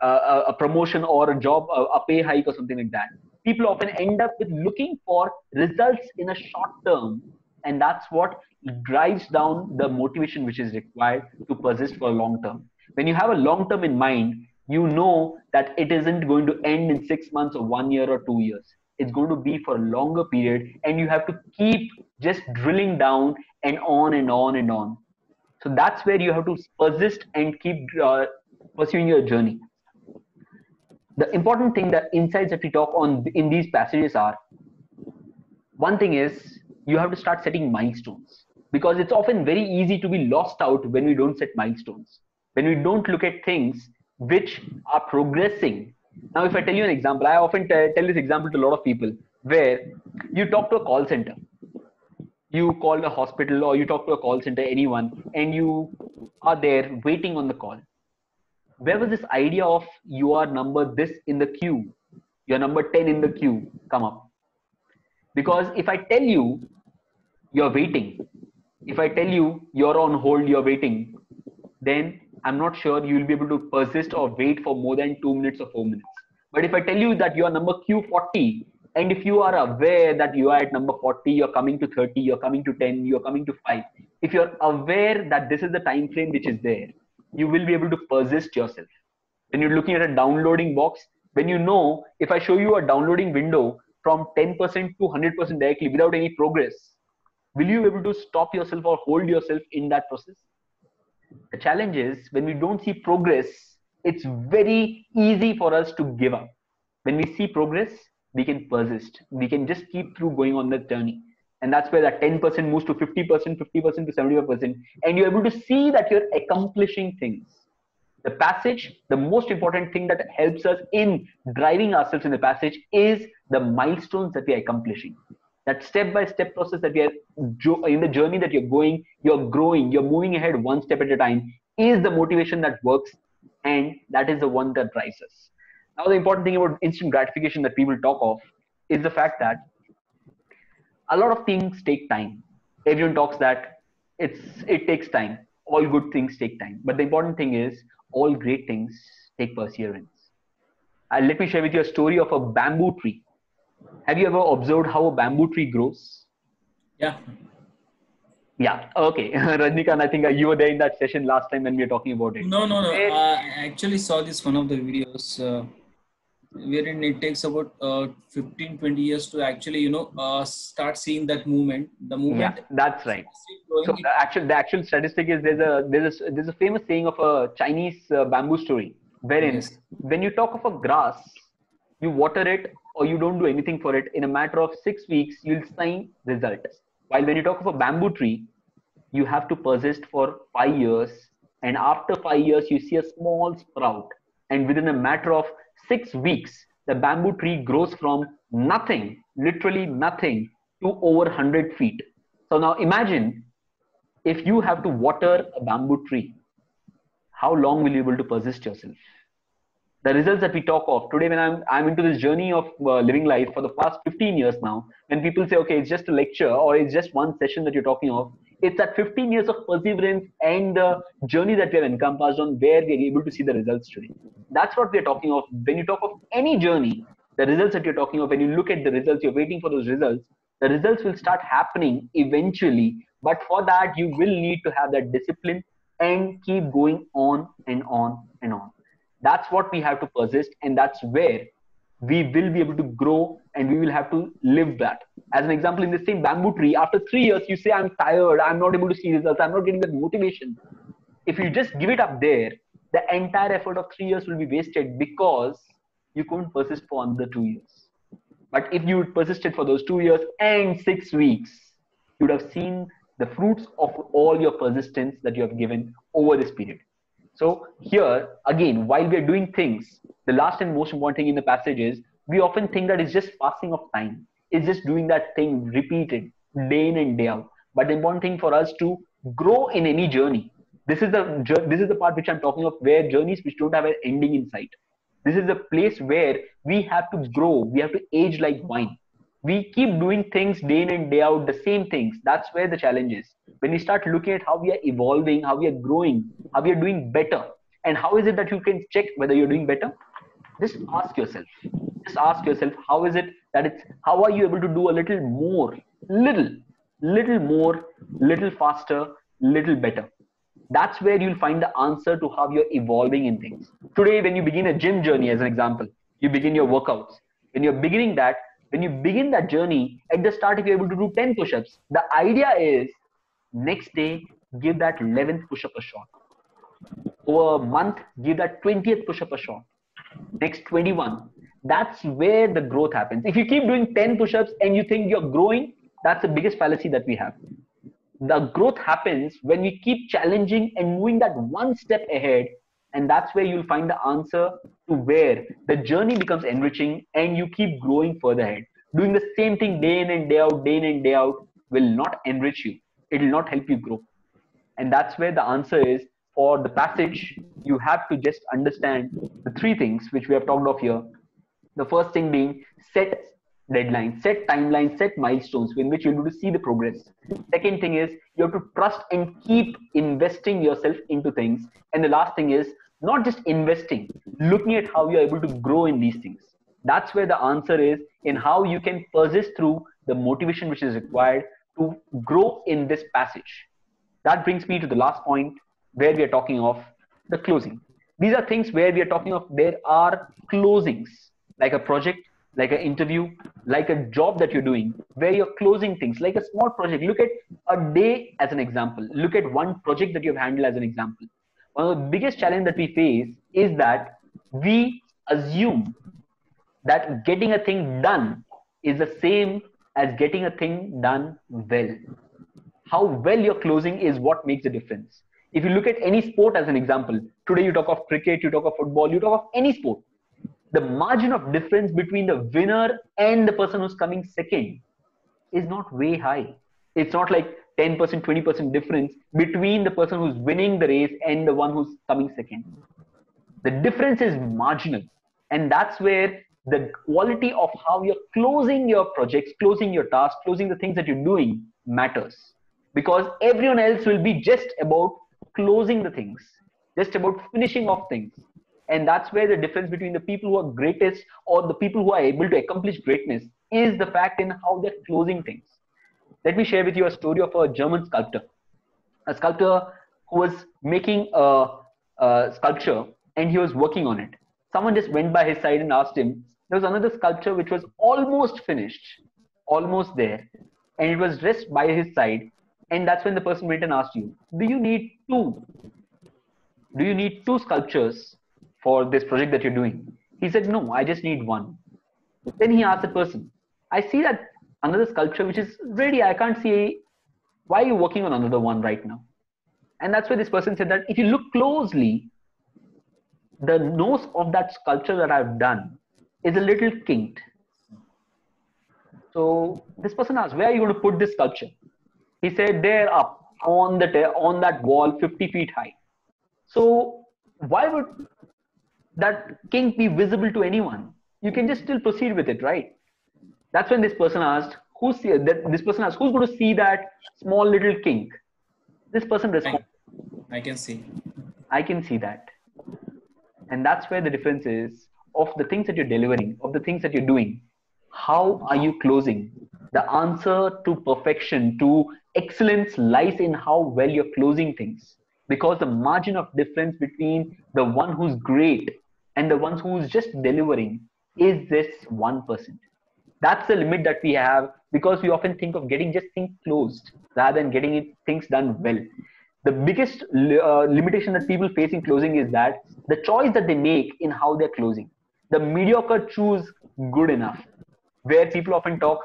a promotion or a job, a pay hike or something like that. People often end up with looking for results in a short term, and that's what drives down the motivation which is required to persist for a long term. When you have a long term in mind, you know that it isn't going to end in 6 months or 1 year or 2 years. It's going to be for a longer period, and you have to keep just drilling down and on and on and on. So that's where you have to persist and keep pursuing your journey. The important thing, the insights that we talk on in these passages are, one thing is, you have to start setting milestones, because it's often very easy to be lost out when we don't set milestones, when we don't look at things which are progressing. Now, if I tell you an example, I often tell this example to a lot of people, where you talk to a call center, you call a hospital or you talk to a call center, anyone, and you are there waiting on the call. Where was this idea of you are number this in the queue, you're number 10 in the queue come up? Because if I tell you you're waiting, if I tell you you're on hold, you're waiting, then I'm not sure you will be able to persist or wait for more than 2 minutes or 4 minutes. But if I tell you that you are number Q40, and if you are aware that you are at number 40, you're coming to 30, you're coming to 10, you're coming to 5, if you're aware that this is the time frame which is there, you will be able to persist yourself. When you're looking at a downloading box, when you know, if I show you a downloading window from 10% to 100% directly without any progress, will you be able to stop yourself or hold yourself in that process? The challenge is when we don't see progress, it's very easy for us to give up. When we see progress, we can persist. We can just keep through going on that journey. And that's where that 10% moves to 50%, 50% to 75%. And you're able to see that you're accomplishing things. The passage, the most important thing that helps us in driving ourselves in the passage is the milestones that we are accomplishing. That step-by-step process that we are in the journey that you're going, you're growing, you're moving ahead one step at a time is the motivation that works, and that is the one that drives us. Now, the important thing about instant gratification that people talk of is the fact that a lot of things take time. Everyone talks that it takes time. All good things take time. But the important thing is all great things take perseverance. Let me share with you a story of a bamboo tree. Have you ever observed how a bamboo tree grows? Yeah. Yeah. Okay. Rajnikant, I think you were there in that session last time when we were talking about it. No. I actually saw this one of the videos wherein it takes about 15-20 years to actually start seeing that movement. The movement. Yeah, that's right. So the actual statistic is there's a famous saying of a Chinese bamboo story wherein when you talk of a grass, you water it or you don't do anything for it, in a matter of 6 weeks you'll see results. While when you talk of a bamboo tree, you have to persist for 5 years, and after 5 years you see a small sprout, and within a matter of 6 weeks the bamboo tree grows from nothing, literally nothing, to over 100 feet. So now imagine if you have to water a bamboo tree, how long will you be able to persist yourself? The results that we talk of today, when I'm into this journey of living life for the past 15 years now, when people say, okay, it's just a lecture or it's just one session that you're talking of, it's that 15 years of perseverance and the journey that we have encompassed on where we're able to see the results today. That's what we're talking of. When you talk of any journey, the results that you're talking of, when you look at the results, you're waiting for those results, the results will start happening eventually. But for that, you will need to have that discipline and keep going on and on and on. That's what we have to persist, and that's where we will be able to grow, and we will have to live that. As an example, in the same bamboo tree, after 3 years, you say, I'm tired, I'm not able to see results, I'm not getting that motivation. If you just give it up there, the entire effort of 3 years will be wasted because you couldn't persist for another 2 years. But if you persisted for those 2 years and 6 weeks, you would have seen the fruits of all your persistence that you have given over this period. So here, again, while we are doing things, the last and most important thing in the passage is we often think that it's just passing of time. It's just doing that thing repeated day in and day out. But the important thing for us to grow in any journey, this is the part which I'm talking of, where journeys which don't have an ending in sight. This is a place where we have to grow. We have to age like wine. We keep doing things day in and day out, the same things. That's where the challenge is. When we start looking at how we are evolving, how we are growing, how we are doing better, and how is it that you can check whether you're doing better? Just ask yourself. Just ask yourself, how is it that how are you able to do a little more, little more, little faster, little better? That's where you'll find the answer to how you're evolving in things. Today, when you begin a gym journey, as an example, you begin your workouts. When you begin that journey, at the start, if you're able to do 10 push-ups, the idea is next day, give that 11th push-up a shot. Over a month, give that 20th push-up a shot. Next 21. That's where the growth happens. If you keep doing 10 push-ups and you think you're growing, that's the biggest fallacy that we have. The growth happens when we keep challenging and moving that one step ahead, and that's where you'll find the answer to where the journey becomes enriching and you keep growing further ahead. Doing the same thing day in and day out will not enrich you. It will not help you grow. And that's where the answer is. For the passage, you have to just understand the 3 things which we have talked of here. The first thing being set deadlines, set timelines, set milestones in which you'll be able to see the progress. Second thing is you have to trust and keep investing yourself into things. And the last thing is not just investing, looking at how you're able to grow in these things. That's where the answer is in how you can persist through the motivation which is required to grow in this passage. That brings me to the last point where we are talking of the closing. These are things where we are talking of there are closings, like a project, like an interview, like a job that you're doing, where you're closing things, like a small project. Look at a day as an example. Look at one project that you've handled as an example. One of the biggest challenges that we face is that we assume that getting a thing done is the same as getting a thing done well. How well you're closing is what makes the difference. If you look at any sport as an example, today you talk of cricket, you talk of football, you talk of any sport, the margin of difference between the winner and the person who's coming second is not way high. It's not like 10%, 20% difference between the person who's winning the race and the one who's coming second. The difference is marginal. And that's where the quality of how you're closing your projects, closing your tasks, closing the things that you're doing matters. Because everyone else will be just about closing the things, just about finishing off things. And that's where the difference between the people who are greatest or the people who are able to accomplish greatness is the fact in how they're closing things. Let me share with you a story of a German sculptor. A sculptor who was making a sculpture and he was working on it. Someone just went by his side and asked him, there was another sculpture which was almost finished, almost there, and it was just by his side. And that's when the person went and asked you, do you need two sculptures for this project that you're doing? He said, no, I just need one. Then he asked the person, I see that another sculpture which is ready. I can't see, why are you working on another one right now? And that's where this person said that if you look closely, the nose of that sculpture that I've done is a little kinked. So this person asked, where are you going to put this sculpture? He said, there up on that wall 50 feet high. So why would that kink be visible to anyone? You can just still proceed with it, right? That's when this person asked, who's going to see that small little kink? This person responded, I can see. I can see that. And that's where the difference is of the things that you're delivering, of the things that you're doing. How are you closing? The answer to perfection, to excellence lies in how well you're closing things. Because the margin of difference between the one who's great and the one who's just delivering is this 1%. That's the limit that we have because we often think of getting just things closed rather than getting things done well. The biggest limitation that people face in closing is that the choice that they make in how they're closing. The mediocre choose good enough, where people often talk,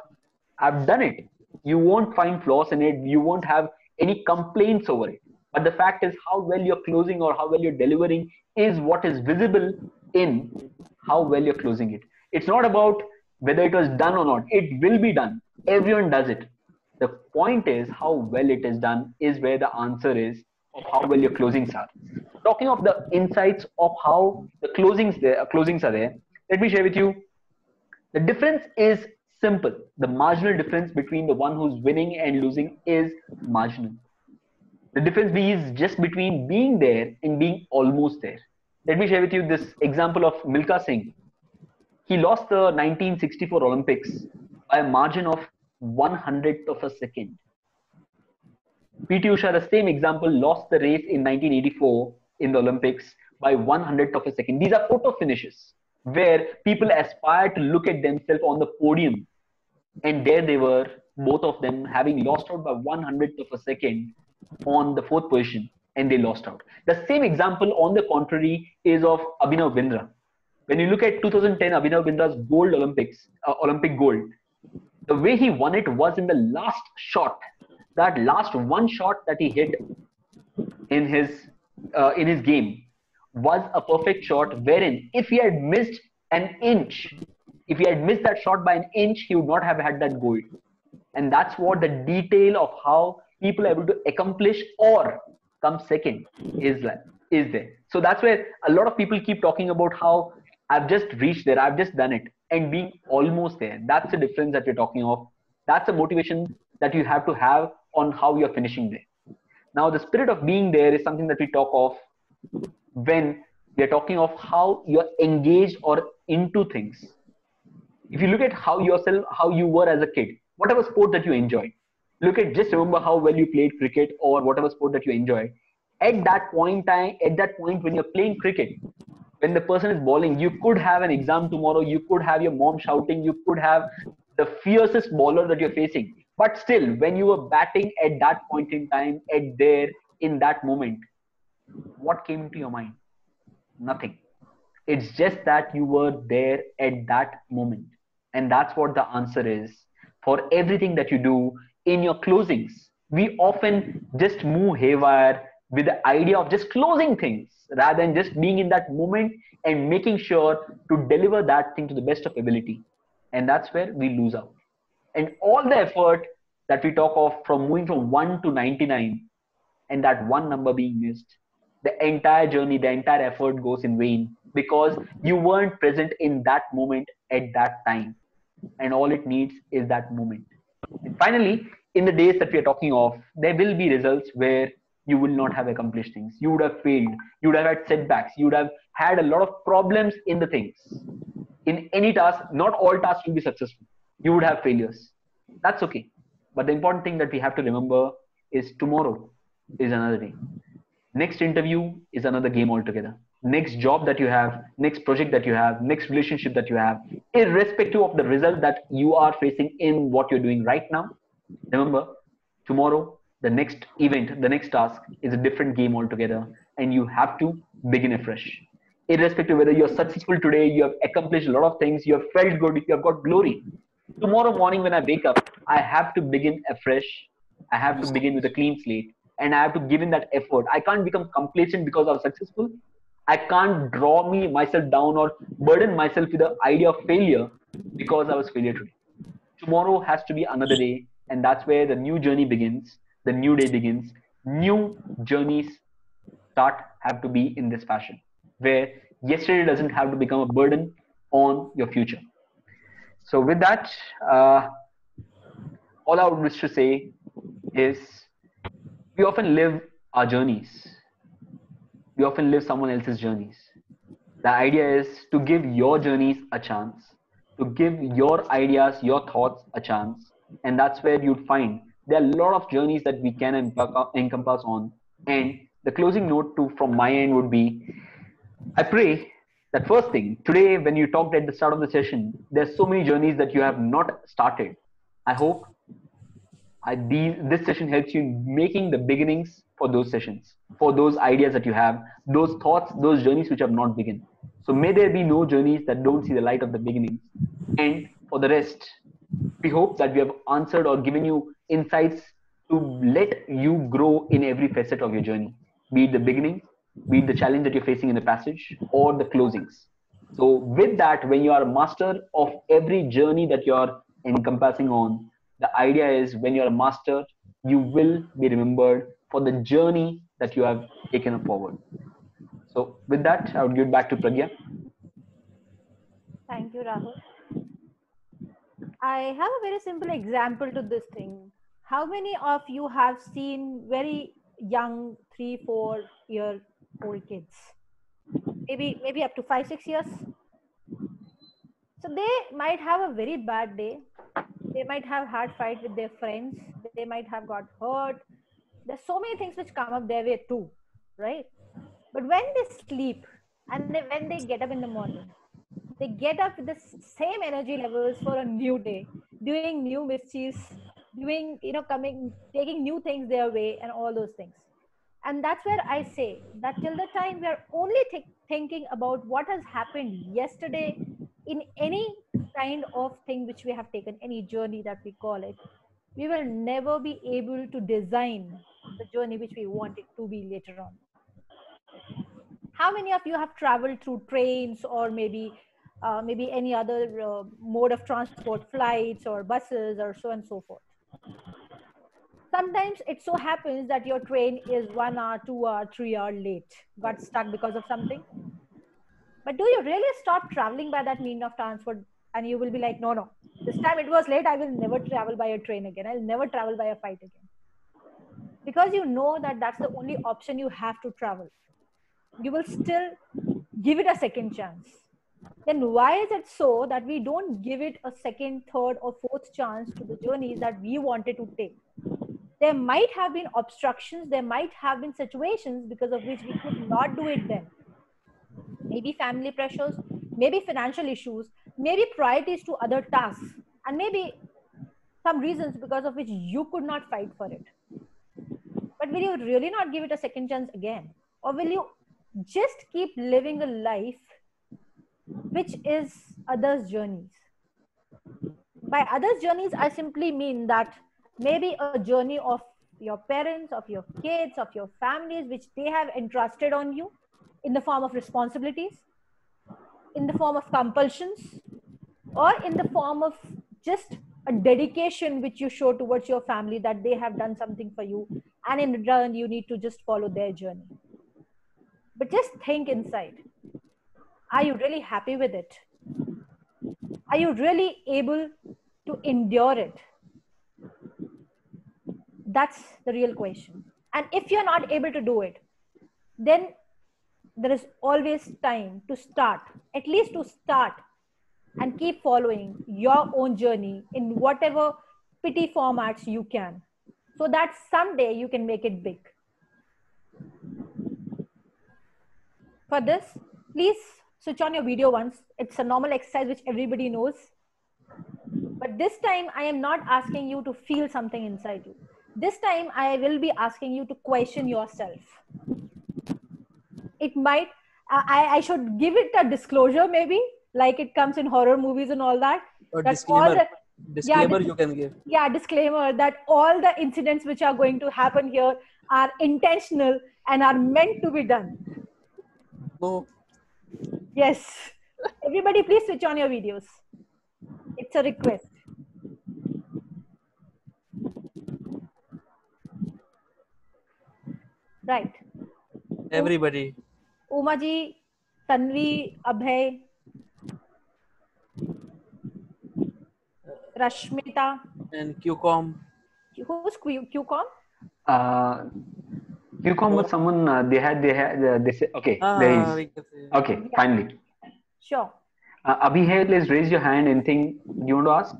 I've done it. You won't find flaws in it. You won't have any complaints over it. But the fact is how well you're closing or how well you're delivering is what is visible in how well you're closing it. It's not about whether it was done or not. It will be done. Everyone does it. The point is how well it is done is where the answer is of how well your closings are. Talking of the insights of how the closings are there, let me share with you. The difference is simple. The marginal difference between the one who's winning and losing is marginal. The difference is just between being there and being almost there. Let me share with you this example of Milkha Singh. He lost the 1964 Olympics by a margin of 1/100th of a second. PT Usha, the same example, lost the race in 1984 in the Olympics by 1/100th of a second. These are photo finishes where people aspire to look at themselves on the podium. And there they were, both of them having lost out by 1/100th of a second on the fourth position, and they lost out. The same example, on the contrary, is of Abhinav Bindra. When you look at 2010 Abhinav Bindra's gold Olympic gold, the way he won it was in the last shot. That last one shot that he hit in his game was a perfect shot, wherein if he had missed an inch, if he had missed that shot by an inch, he would not have had that gold. And that's what the detail of how people are able to accomplish or come second is there. So that's where a lot of people keep talking about how I've just reached there, I've just done it. and being almost there. That's the difference that we're talking of. That's the motivation that you have to have on how you're finishing there. Now, the spirit of being there is something that we talk of when we are talking of how you're engaged or into things. If you look at how you were as a kid, whatever sport that you enjoyed, just remember how well you played cricket or whatever sport that you enjoyed. At that point when you're playing cricket, when the person is bowling, you could have an exam tomorrow, you could have your mom shouting, you could have the fiercest bowler that you're facing. But still, when you were batting at that point in time, in that moment, what came into your mind? Nothing. It's just that you were there at that moment. And that's what the answer is for everything that you do in your closings. We often just move haywire with the idea of just closing things rather than just being in that moment and making sure to deliver that thing to the best of ability. And that's where we lose out. And all the effort that we talk of from moving from 1 to 99 and that one number being missed, the entire journey, the entire effort goes in vain because you weren't present in that moment at that time. And all it needs is that moment. And finally, in the days that we are talking of, there will be results where you will not have accomplished things. You would have failed. You would have had setbacks. You would have had a lot of problems in the things. In any task, not all tasks will be successful. You would have failures. That's okay. But the important thing that we have to remember is tomorrow is another day. Next interview is another game altogether. Next job that you have, next project that you have, next relationship that you have, irrespective of the result that you are facing in what you're doing right now, remember, tomorrow, the next event, the next task is a different game altogether, and you have to begin afresh. Irrespective whether you're successful today, you have accomplished a lot of things, you have felt good, you have got glory. Tomorrow morning when I wake up, I have to begin afresh. I have to begin with a clean slate, and I have to give in that effort. I can't become complacent because I was successful. I can't draw myself down or burden myself with the idea of failure because I was failure today. Tomorrow has to be another day, and that's where the new journey begins. The new day begins. New journeys have to be in this fashion, where yesterday doesn't have to become a burden on your future. So with that, all I would wish to say is we often live our journeys. We often live someone else's journeys. The idea is to give your journeys a chance, to give your ideas, your thoughts a chance. And that's where you'd find there are a lot of journeys that we can encompass on. And the closing note from my end would be, I pray that first thing, today when you talked at the start of the session, there's so many journeys that you have not started. I hope this session helps you in making the beginnings for those sessions, for those ideas that you have, those thoughts, those journeys which have not begun. So may there be no journeys that don't see the light of the beginnings. And for the rest, we hope that we have answered or given you insights to let you grow in every facet of your journey, be it the beginning, be it the challenge that you're facing in the passage, or the closings. So with that, when you are a master of every journey that you're encompassing on, the idea is when you're a master, you will be remembered for the journey that you have taken forward. So with that, I would give it back to Pragya. Thank you, Rahul. I have a very simple example to this thing. How many of you have seen very young 3-4-year-old kids? Maybe up to 5-6 years. So they might have a very bad day. They might have had fight with their friends. They might have got hurt. There's so many things which come up their way too, right? But when they sleep and when they get up in the morning, they get up with the same energy levels for a new day, doing new mischiefs, taking new things their way and all those things. And that's where I say that till the time we are only thinking about what has happened yesterday in any kind of thing which we have taken, any journey that we call it, we will never be able to design the journey which we want it to be later on. How many of you have traveled through trains or maybe any other mode of transport, flights or buses or so and so forth? Sometimes it so happens that your train is 1 hour, 2 hour, 3 hour late, got stuck because of something. But do you really stop traveling by that mean of transport and you will be like, no, this time it was late. I will never travel by a train again. I'll never travel by a flight again. Because you know that that's the only option you have to travel. You will still give it a second chance. Then why is it so that we don't give it a second, third, or fourth chance to the journeys that we wanted to take? There might have been obstructions, there might have been situations because of which we could not do it then. Maybe family pressures, maybe financial issues, maybe priorities to other tasks, and maybe some reasons because of which you could not fight for it. But will you really not give it a second chance again? Or will you just keep living a life which is others' journeys? By others' journeys, I simply mean that maybe a journey of your parents, of your kids, of your families, which they have entrusted on you in the form of responsibilities, in the form of compulsions, or in the form of just a dedication which you show towards your family that they have done something for you, and in return you need to just follow their journey. But just think inside, are you really happy with it? Are you really able to endure it? That's the real question. And if you're not able to do it, then there is always time to start, at least to start, and keep following your own journey in whatever petty formats you can, so that someday you can make it big. For this, please switch on your video once. It's a normal exercise which everybody knows. But this time I am not asking you to feel something inside you. This time I will be asking you to question yourself. It might, I should give it a disclosure maybe, like it comes in horror movies and all that. Or That disclaimer. yeah, You can give. Yeah, disclaimer that all the incidents which are going to happen here are intentional and are meant to be done. No. Yes. Everybody please switch on your videos. It's a request. Right. Everybody. Uma ji, Tanvi, Abhay, Rashmita. And QCOM. Who's QCOM? QCOM was someone they said, okay, there is. Okay, Yeah. finally. Sure. Abhay, please raise your hand. Anything you want to ask?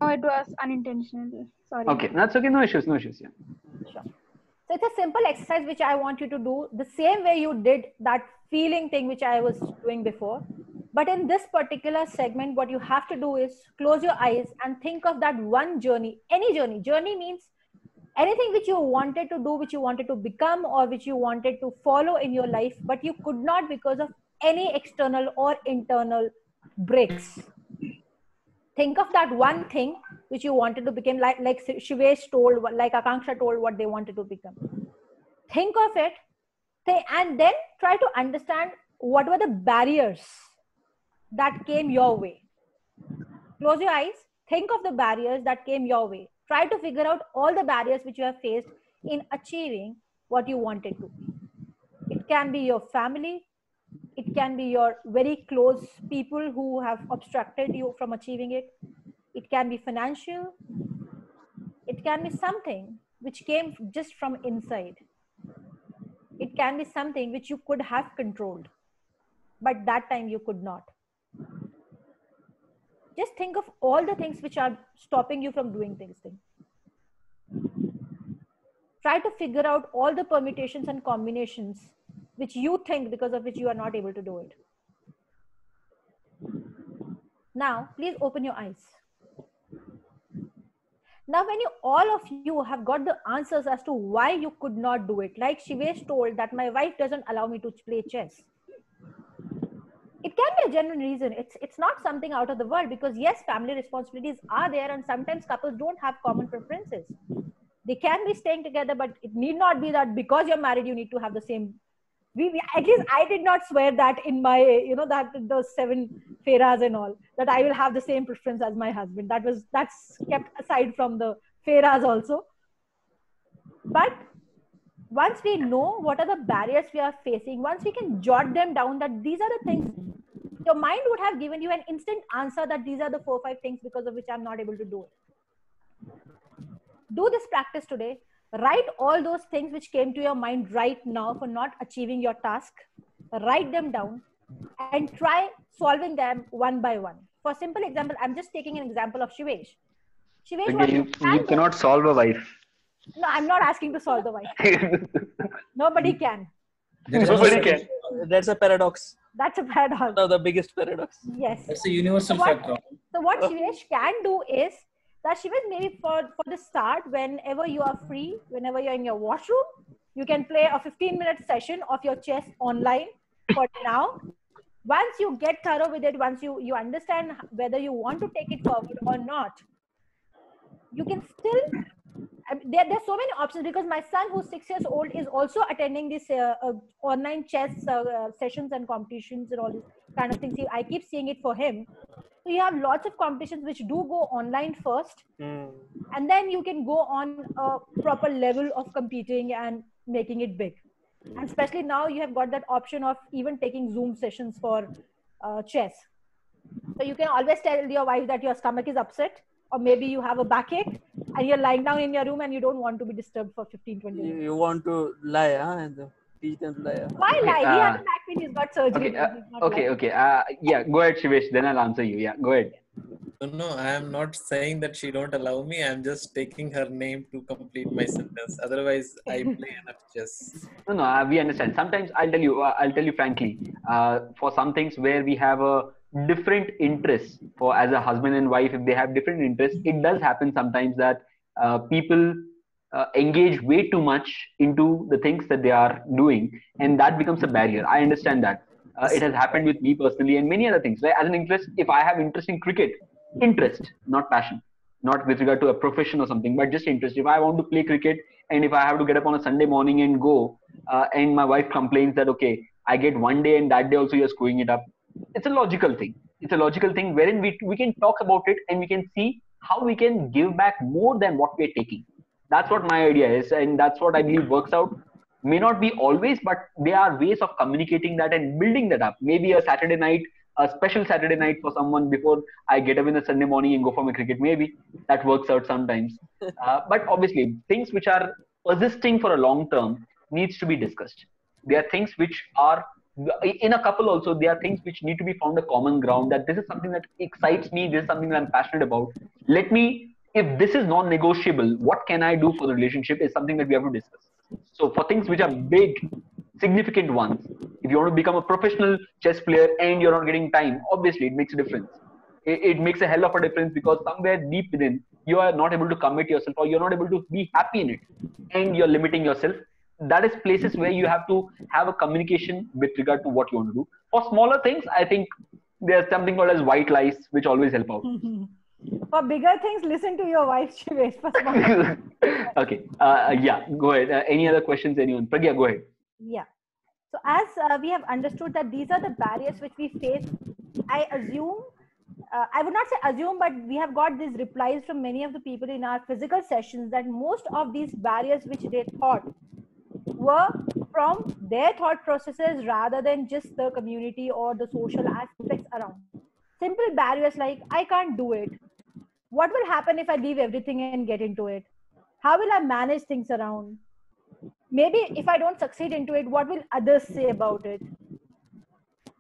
No, it was unintentional. Sorry. Okay, that's okay. No issues. Yeah. Sure. So it's a simple exercise which I want you to do the same way you did that feeling thing which I was doing before. But in this particular segment, what you have to do is close your eyes and think of that one journey, any journey. Journey means anything which you wanted to do, which you wanted to become, or which you wanted to follow in your life, but you could not because of any external or internal breaks. Think of that one thing which you wanted to become, like Shivesh told, like Akanksha told what they wanted to become. Think of it, and then try to understand what were the barriers that came your way. Close your eyes, think of the barriers that came your way. Try to figure out all the barriers which you have faced in achieving what you wanted to. It can be your family. It can be your very close people who have obstructed you from achieving it. It can be financial. It can be something which came just from inside. It can be something which you could have controlled, but that time you could not. Just think of all the things which are stopping you from doing things. Try to figure out all the permutations and combinations which you think because of which you are not able to do it. Now, please open your eyes. Now, when all of you have got the answers as to why you could not do it, like Shivesh told that my wife doesn't allow me to play chess. It can be a genuine reason. It's not something out of the world, because yes, family responsibilities are there, and sometimes couples don't have common preferences. They can be staying together, but it need not be that because you're married, you need to have the same. At least I did not swear that in my, that those 7 feras and all, that I will have the same preference as my husband. That's kept aside from the feras also. But once we know what are the barriers we are facing, once we can jot them down, that these are the things your mind would have given you an instant answer that these are the 4 or 5 things because of which I'm not able to do it. Do this practice today. Write all those things which came to your mind right now for not achieving your task. Write them down and try solving them one by one. For simple example, I'm just taking an example of Shivesh. Shivesh, what you cannot solve a wife. No, I'm not asking to solve the wife. Nobody can. Nobody can. That's a paradox. That's a paradox. One of the biggest paradox. Yes. That's a universal factor. So what Shivesh can do is that Shivesh, maybe for the start, whenever you are free, whenever you're in your washroom, you can play a 15-minute session of your chess online for now. Once you get thorough with it, once you understand whether you want to take it forward or not, you can still, there's so many options, because my son who's 6 years old is also attending this online chess sessions and competitions and all these kind of things. I keep seeing it for him. So you have lots of competitions which do go online first, and then you can go on a proper level of competing and making it big. And especially now you have got that option of even taking Zoom sessions for chess. So you can always tell your wife that your stomach is upset, or maybe you have a backache and you're lying down in your room and you don't want to be disturbed for 15-20 minutes. You want to lie, huh? And teach them to lie. Huh? Why lie? He has a back pain, he's got surgery. Okay. Yeah, go ahead, Shivesh. Then I'll answer you. Yeah, go ahead. No, I am not saying that she don't allow me. I'm just taking her name to complete my sentence. Otherwise, I play enough chess. No, we understand. Sometimes I'll tell you frankly, for some things where we have a different interests, for as a husband and wife, if they have different interests, it does happen sometimes that people engage way too much into the things that they are doing, and that becomes a barrier. I understand that. It has happened with me personally and many other things. Right? As an interest, if I have interest in cricket, interest, not passion, not with regard to a profession or something, but just interest. If I want to play cricket, and if I have to get up on a Sunday morning and go, and my wife complains that, okay, I get one day and that day also you're screwing it up. It's a logical thing. It's a logical thing wherein we can talk about it and we can see how we can give back more than what we're taking. That's what my idea is, and that's what I believe works out. May not be always, but there are ways of communicating that and building that up. Maybe a Saturday night, a special Saturday night for someone before I get up in the Sunday morning and go for my cricket. Maybe that works out sometimes. But obviously, things which are persisting for a long term needs to be discussed. There are things which are, in a couple also, there are things which need to be found a common ground, that this is something that excites me, this is something that I'm passionate about. If this is non-negotiable, what can I do for the relationship is something that we have to discuss. So for things which are big, significant ones, if you want to become a professional chess player and you're not getting time, obviously it makes a difference. It makes a hell of a difference, because somewhere deep within, you are not able to commit yourself, or you're not able to be happy in it, and you're limiting yourself. That is places where you have to have a communication with regard to what you want to do. For smaller things, I think there's something called as white lies, which always help out. For bigger things, listen to your wife, Shivesh. Okay. Yeah, go ahead. Any other questions, anyone? Pragya, go ahead. Yeah. So as we have understood that these are the barriers which we face, I assume, I would not say assume, but we have got these replies from many of the people in our physical sessions that most of these barriers which they thought were from their thought processes rather than just the community or the social aspects around. Simple barriers like, I can't do it. What will happen if I leave everything and get into it? How will I manage things around? Maybe if I don't succeed into it, what will others say about it?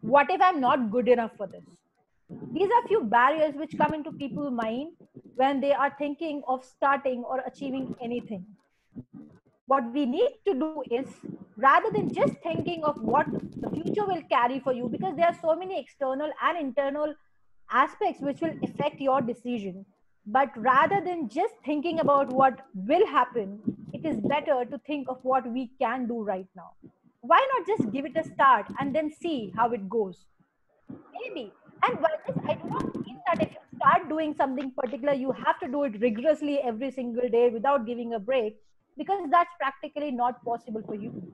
What if I'm not good enough for this? These are few barriers which come into people's mind when they are thinking of starting or achieving anything. What we need to do is, rather than just thinking of what the future will carry for you, because there are so many external and internal aspects which will affect your decision, but rather than just thinking about what will happen, it is better to think of what we can do right now. Why not just give it a start and then see how it goes? Maybe. And by this, I do not mean that if you start doing something particular, you have to do it rigorously every single day without giving a break, because that's practically not possible for you.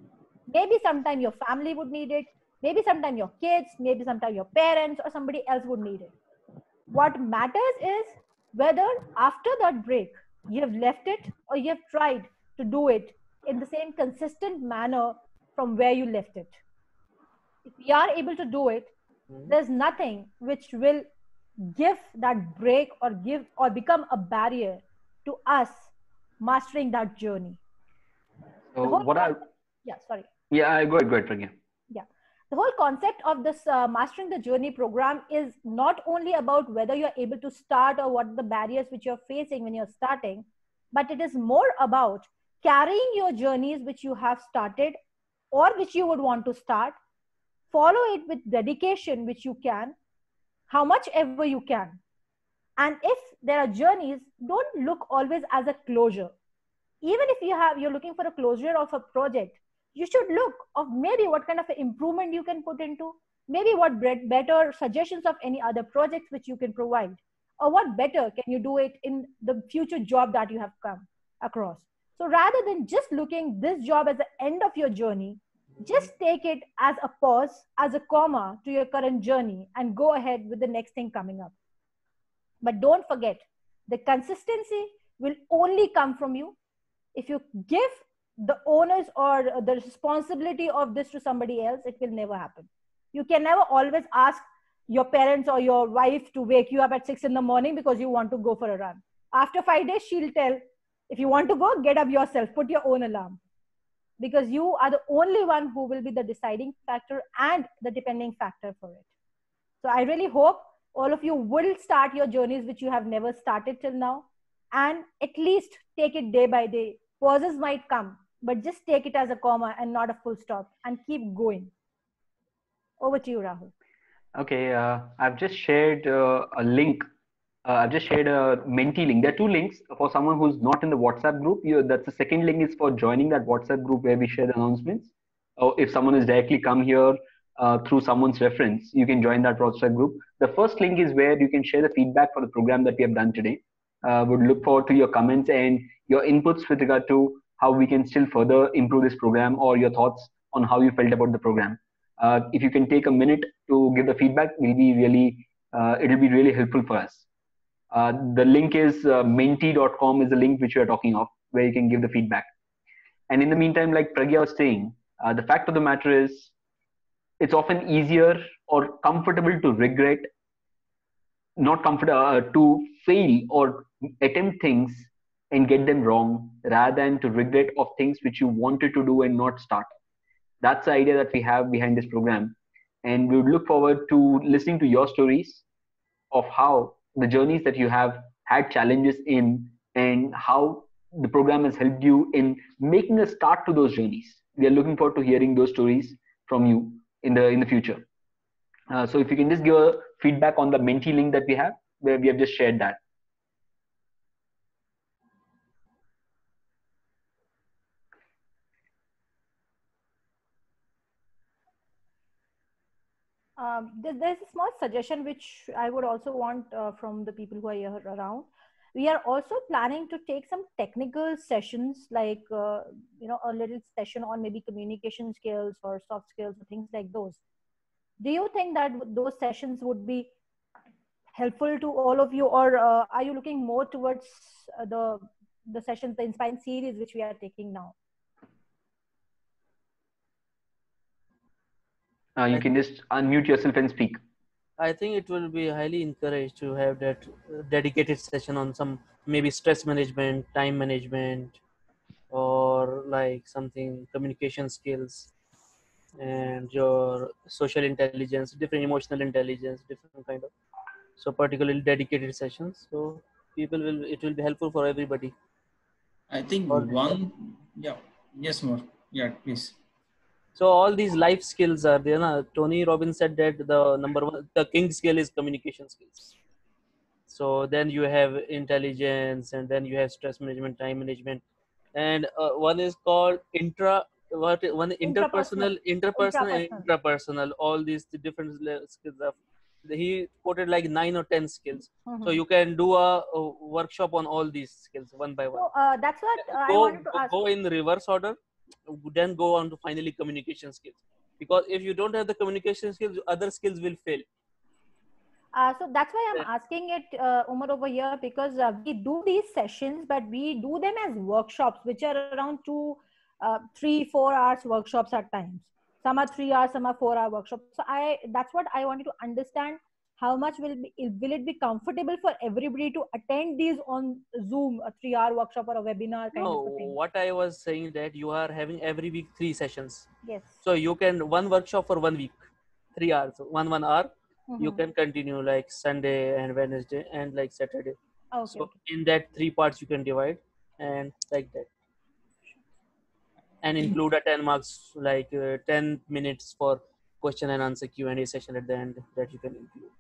Maybe sometime your family would need it, maybe sometime your kids, maybe sometime your parents or somebody else would need it. What matters is whether after that break, you have left it or you have tried to do it in the same consistent manner from where you left it. If we are able to do it, There's nothing which will give that break or give or become a barrier to us mastering that journey. So what I Yeah, sorry. Yeah, go ahead, Pragya. Yeah, the whole concept of this mastering the journey program is not only about whether you're able to start or what the barriers which you're facing when you're starting, but it is more about carrying your journeys which you have started or which you would want to start, follow it with dedication which you can, how much ever you can. And if there are journeys, don't look always as a closure. Even if you're looking for a closure of a project, you should look of maybe what kind of improvement you can put into, maybe what better suggestions of any other projects which you can provide, or what better can you do it in the future job that you have come across. So rather than just looking this job as the end of your journey, just take it as a pause, as a comma to your current journey, and go ahead with the next thing coming up. But don't forget, the consistency will only come from you. If you give the owners or the responsibility of this to somebody else, it will never happen. You can never always ask your parents or your wife to wake you up at 6 in the morning because you want to go for a run. After 5 days, she'll tell, if you want to go, get up yourself, put your own alarm. Because you are the only one who will be the deciding factor and the depending factor for it. So I really hope all of you will start your journeys which you have never started till now, and at least take it day by day. Pauses might come, but just take it as a comma and not a full stop, and keep going. Over to you, Rahul. Okay, I've just shared a link. I've just shared a Menti link. There are two links for someone who's not in the WhatsApp group. That's the second link is for joining that WhatsApp group where we share the announcements. Or if someone has directly come here through someone's reference, you can join that WhatsApp group. The first link is where you can share the feedback for the program that we have done today. Would look forward to your comments and your inputs with regard to how we can still further improve this program, or your thoughts on how you felt about the program. If you can take a minute to give the feedback, it'll be really helpful for us. The link is menti.com is the link which we are talking of, where you can give the feedback. And in the meantime, like Pragya was saying, the fact of the matter is, it's often easier or comfortable to regret, not comfortable to fail or attempt things and get them wrong, rather than to regret of things which you wanted to do and not start. That's the idea that we have behind this program. And we would look forward to listening to your stories of how the journeys that you have had challenges in, and how the program has helped you in making a start to those journeys. We are looking forward to hearing those stories from you in the future. So if you can just give a feedback on the Menti link that we have, where we have just shared that. There's a small suggestion which I would also want from the people who are here around. We are also planning to take some technical sessions, like a little session on maybe communication skills or soft skills or things like those. Do you think that those sessions would be helpful to all of you, or are you looking more towards the sessions, the Inspire series which we are taking now? You can just unmute yourself and speak. I think it will be highly encouraged to have that dedicated session on some maybe stress management, time management, or like something communication skills and your social intelligence, different emotional intelligence, different kind of. So particularly dedicated sessions. So it will be helpful for everybody. I think yes, more. Yeah, please. So all these life skills are there. Na? Tony Robbins said that the number one, the king skill is communication skills. So then you have intelligence, and then you have stress management, time management, and one is called interpersonal, and intrapersonal. All these different skills of. He quoted like 9 or 10 skills. Mm-hmm. So you can do a workshop on all these skills one by one. So that's what I wanted to ask. Go in reverse order, then go on to finally communication skills. Because if you don't have the communication skills, other skills will fail. So that's why I'm asking it, Umar, over here, because we do these sessions, but we do them as workshops, which are around 2, 3, 4 hours workshops at times. Some are 3 hours, some are 4-hour workshops. So that's what I wanted to understand. How much will it be comfortable for everybody to attend these on Zoom, a 3-hour workshop or a webinar kind of a thing? What I was saying that you are having every week 3 sessions. Yes. So you can one workshop for 1 week, 3 hours, 1 hour. You Mhm. can continue like Sunday and Wednesday and like Saturday. Okay. So in that 3 parts you can divide and like that. And include a 10 marks, like 10 minutes for question and answer Q&A session at the end that you can include.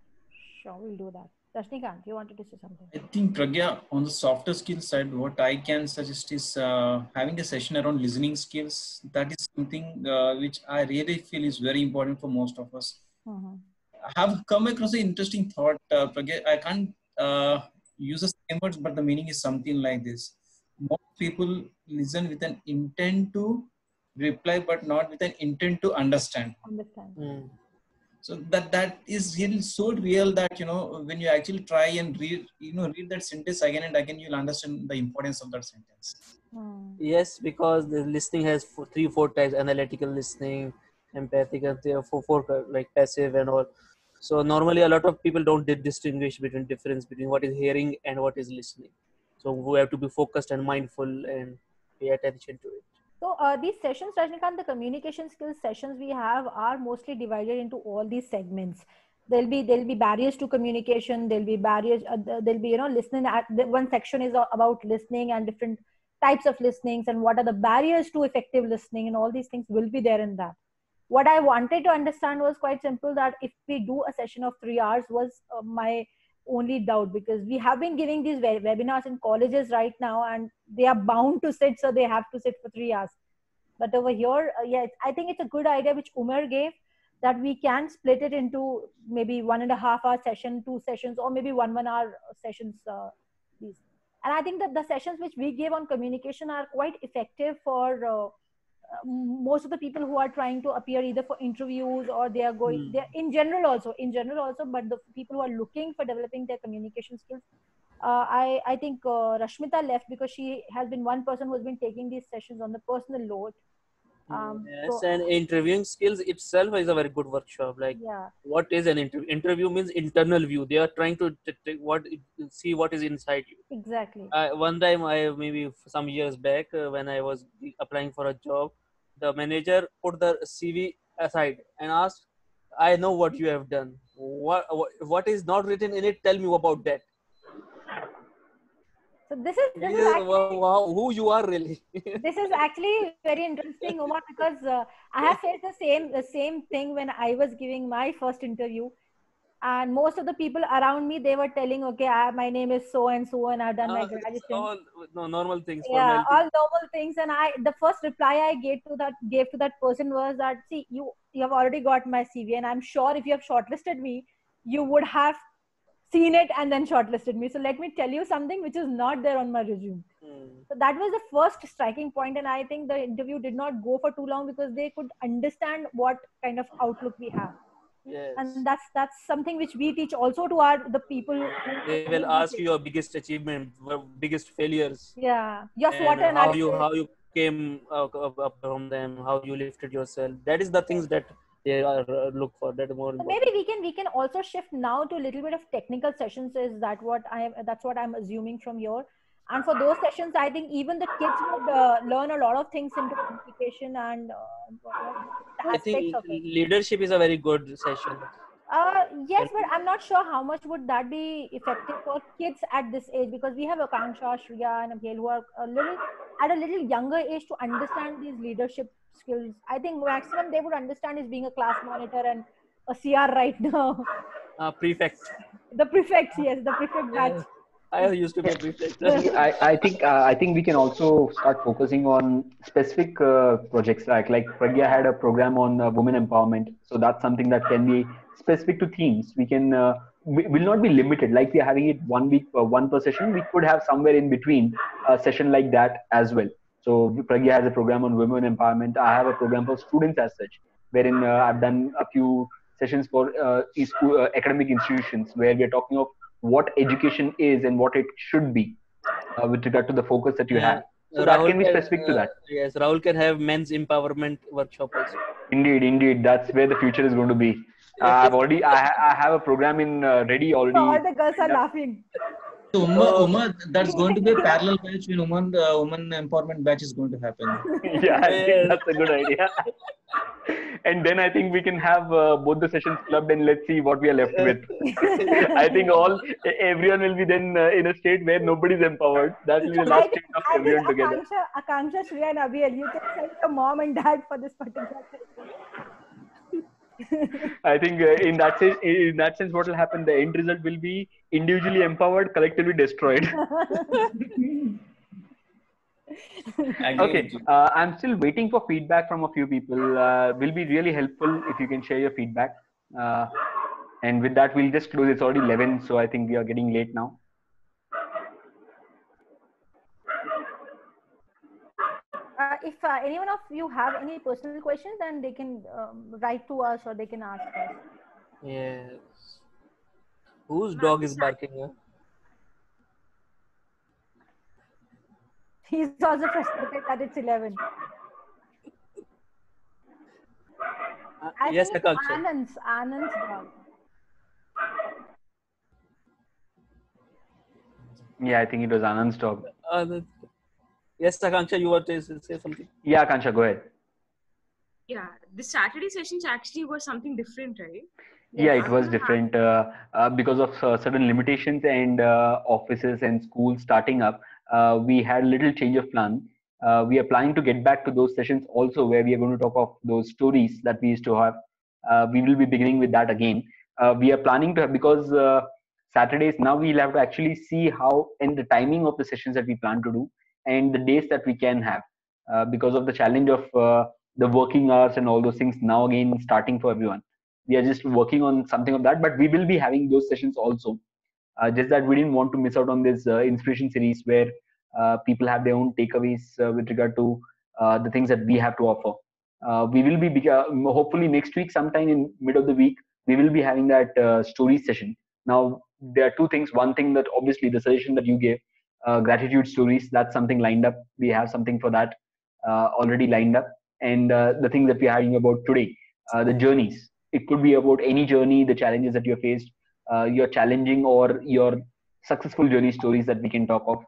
Sure, we'll do that. Rashnikant, you wanted to say something? I think Pragya, on the softer skill side, what I can suggest is having a session around listening skills. That is something which I really feel is very important for most of us. Mhm. I have come across an interesting thought, Pragya. I can't use the same words, but the meaning is something like this. Most people listen with an intent to reply, but not with an intent to understand. Understand. So that is really so real that when you actually try and read that sentence again and again, you'll understand the importance of that sentence. Yes, because the listening has 3-4 types: analytical listening, empathic, and there are four like passive and all. So normally a lot of people don't distinguish difference between what is hearing and what is listening. So we have to be focused and mindful and pay attention to it. So these sessions, Rajnikant, the communication skills sessions we have are mostly divided into all these segments. There'll be barriers to communication. There'll be barriers. There'll be listening. One section is about listening and different types of listenings and what are the barriers to effective listening, and all these things will be there in that. What I wanted to understand was quite simple, that if we do a session of 3 hours was my only doubt, because we have been giving these webinars in colleges right now and they are bound to sit, so they have to sit for 3 hours. But over here, I think it's a good idea which Umar gave, that we can split it into maybe 1.5-hour session, 2 sessions, or maybe 1 hour sessions. These. And I think that the sessions which we gave on communication are quite effective for most of the people who are trying to appear either for interviews or they are going there in general also, but the people who are looking for developing their communication skills. I think Rashmita left because she has been one person who has been taking these sessions on the personal load. Yes, and interviewing skills itself is a very good workshop. Like, what is an interview? Interview means internal view. They are trying to see what is inside you. Exactly. One time, maybe some years back, when I was applying for a job, the manager put the CV aside and asked, "I know what you have done. What is not written in it? Tell me about that." So this is actually, wow, who you are really. This is actually very interesting, Umar, because I have faced the same thing when I was giving my first interview, and most of the people around me, they were telling, okay, my name is so and so, and I've done my graduation. All normal things. Yeah, all normal things. And the first reply I gave to that person was that, see, you have already got my CV, and I'm sure if you have shortlisted me, you would have seen it and then shortlisted me. So let me tell you something which is not there on my resume. So that was the first striking point, and I think the interview did not go for too long because they could understand what kind of outlook we have. Yes. And that's something which we teach also to the people. They will ask you your biggest achievement, biggest failures. Yeah, your SWOT analysis. How you came up from them, how you lifted yourself. That is the things that they are look for. That more. So maybe we can also shift now to a little bit of technical sessions. That's what I'm assuming from here. And for those sessions, I think even the kids would learn a lot of things into communication and I think leadership is a very good session. Yes, but I'm not sure how much would that be effective for kids at this age, because we have Akanksha, Shriya, and Abhel who are at a little younger age to understand these leadership skills. I think maximum they would understand is being a class monitor and a CR right now. Prefect. The prefect, yes, the prefect batch. I used to be a prefect. I think we can also start focusing on specific projects like Pragya had a program on women empowerment, so that's something that can be specific to themes. We can will not be limited like we are having it 1 week one per session. We could have somewhere in between a session like that as well. So Pragya has a program on women empowerment. I have a program for students as such, wherein I've done a few sessions for academic institutions where we are talking of what education is and what it should be with regard to the focus that you have. So Rahul that can be specific to that. Yes, Rahul can have men's empowerment workshop also. Indeed. That's where the future is going to be. I have a program in ready already. All the girls are laughing. So Uma, that's going to be a parallel batch when woman empowerment batch is going to happen. Yeah, I think that's a good idea. And then I think we can have both the sessions clubbed and let's see what we are left with. I think everyone will be then in a state where nobody's empowered. That will be the last state of everyone together. Akanksha, Shreya and Abhiyal, you can send your mom and dad for this particular session. I think in that sense, what will happen? The end result will be individually empowered, collectively destroyed. Okay, I'm still waiting for feedback from a few people. Will be really helpful if you can share your feedback. And with that, we'll just close. It's already 11, so I think we are getting late now. If anyone of you have any personal questions, then they can write to us or they can ask us. Yes. Whose dog is barking? Huh? He's also frustrated that it's 11. Yes, think Akanksha. Anand's dog. Yeah, I think it was Anand's dog. Yes, Akanksha, you were to say something. Yeah, Akansha, go ahead. Yeah, the Saturday sessions actually was something different, right? Yeah, it was different because of certain limitations and offices and schools starting up. We had a little change of plan. We are planning to get back to those sessions also where we are going to talk of those stories that we used to have. We will be beginning with that again. We are planning to have, because Saturdays now we'll have to actually see how and the timing of the sessions that we plan to do and the days that we can have because of the challenge of the working hours and all those things now again starting for everyone. We are just working on something of that, but we will be having those sessions also. Just that we didn't want to miss out on this inspiration series where people have their own takeaways with regard to the things that we have to offer. We will be hopefully next week, sometime in mid of the week, we will be having that story session. Now there are two things. One thing that obviously the suggestion that you gave, gratitude stories, that's something lined up. We have something for that already lined up. And the thing that we are having about today, the journeys. It could be about any journey, the challenges that you have faced, your challenging or your successful journey stories that we can talk of.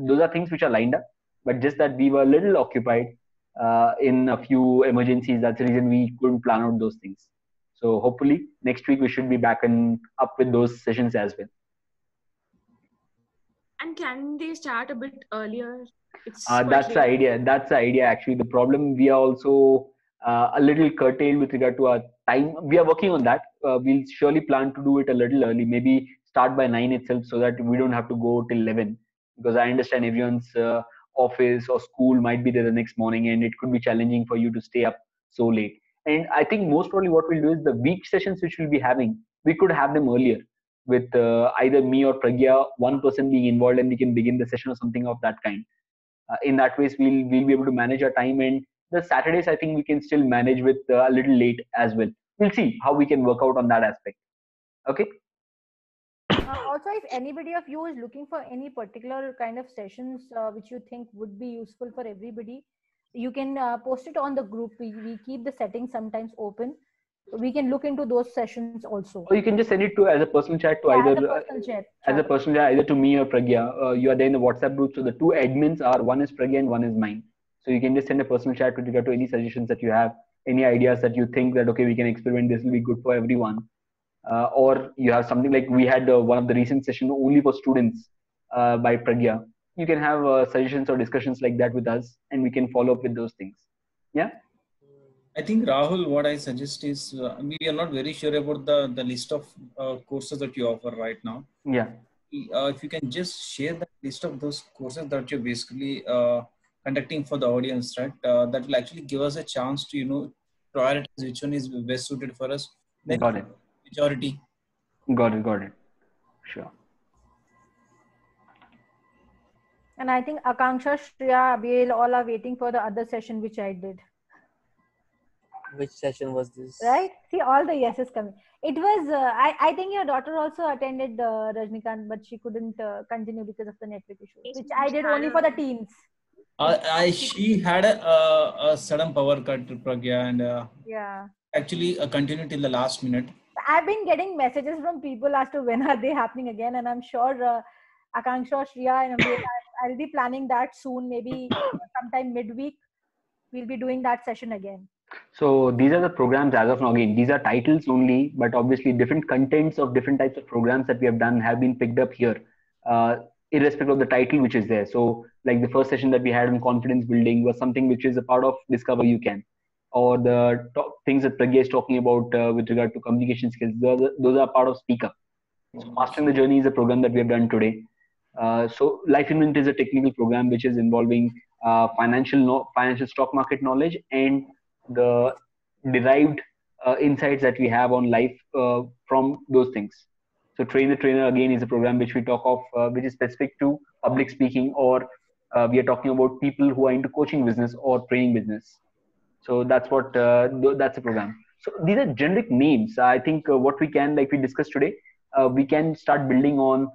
Those are things which are lined up, but just that we were a little occupied in a few emergencies. That's the reason we couldn't plan out those things. So hopefully next week we should be back and up with those sessions as well. And can they start a bit earlier? That's the idea. That's the idea. Actually, the problem, we are also a little curtailed with regard to our time. We are working on that. We'll surely plan to do it a little early. Maybe start by 9 itself, so that we don't have to go till 11. Because I understand everyone's office or school might be there the next morning, and it could be challenging for you to stay up so late. And I think most probably what we'll do is the week sessions which we'll be having, we could have them earlier with either me or Pragya, one person being involved, and we can begin the session or something of that kind. In that way, we'll be able to manage our time, and the Saturdays I think we can still manage with a little late as well. We'll see how we can work out on that aspect. Okay. Also, if anybody of you is looking for any particular kind of sessions which you think would be useful for everybody, you can post it on the group. We keep the settings sometimes open. We can look into those sessions also. Or you can just send it to as a personal chat to either as a personal chat either to me or Pragya. You are there in the WhatsApp group, so the two admins are, one is Pragya and one is mine. So you can just send a personal chat with regard to any suggestions that you have, any ideas that you think that okay, we can experiment, this will be good for everyone. Or you have something like we had one of the recent session only for students by Pragya. You can have suggestions or discussions like that with us, and we can follow up with those things. Yeah. I think Rahul, what I suggest is we are not very sure about the list of courses that you offer right now. Yeah. If you can just share the list of those courses that you're basically conducting for the audience, right? That will actually give us a chance to prioritize which one is best suited for us. Then Got it. Majority. Got it. Sure. And I think Akanksha, Shreya, Abhiyal all are waiting for the other session which I did. Which session was this? Right? See, all the yeses coming. It was, I think your daughter also attended Rajnikant, but she couldn't continue because of the network issues, which I did only for the teens. She had a sudden power cut, Pragya, and Yeah. actually continued till the last minute. I've been getting messages from people as to when are they happening again, and I'm sure Akanksha, Shriya, and Amrita, I'll be planning that soon. Maybe sometime midweek, we'll be doing that session again. So these are the programs as of now. Again, these are titles only, but obviously different contents of different types of programs that we have done have been picked up here, irrespective of the title which is there. So like the first session that we had on confidence building was something which is a part of Discover You Can, or the things that Pragya is talking about with regard to communication skills. Those are part of Speak Up. So Mastering the Journey is a program that we have done today. So Life Invent is a technical program which is involving financial stock market knowledge and the derived insights that we have on life from those things. So Train the Trainer again is a program which we talk of, which is specific to public speaking, or we are talking about people who are into coaching business or training business. So that's what that's a program. So these are generic names. I think what we can, like we discussed today, we can start building on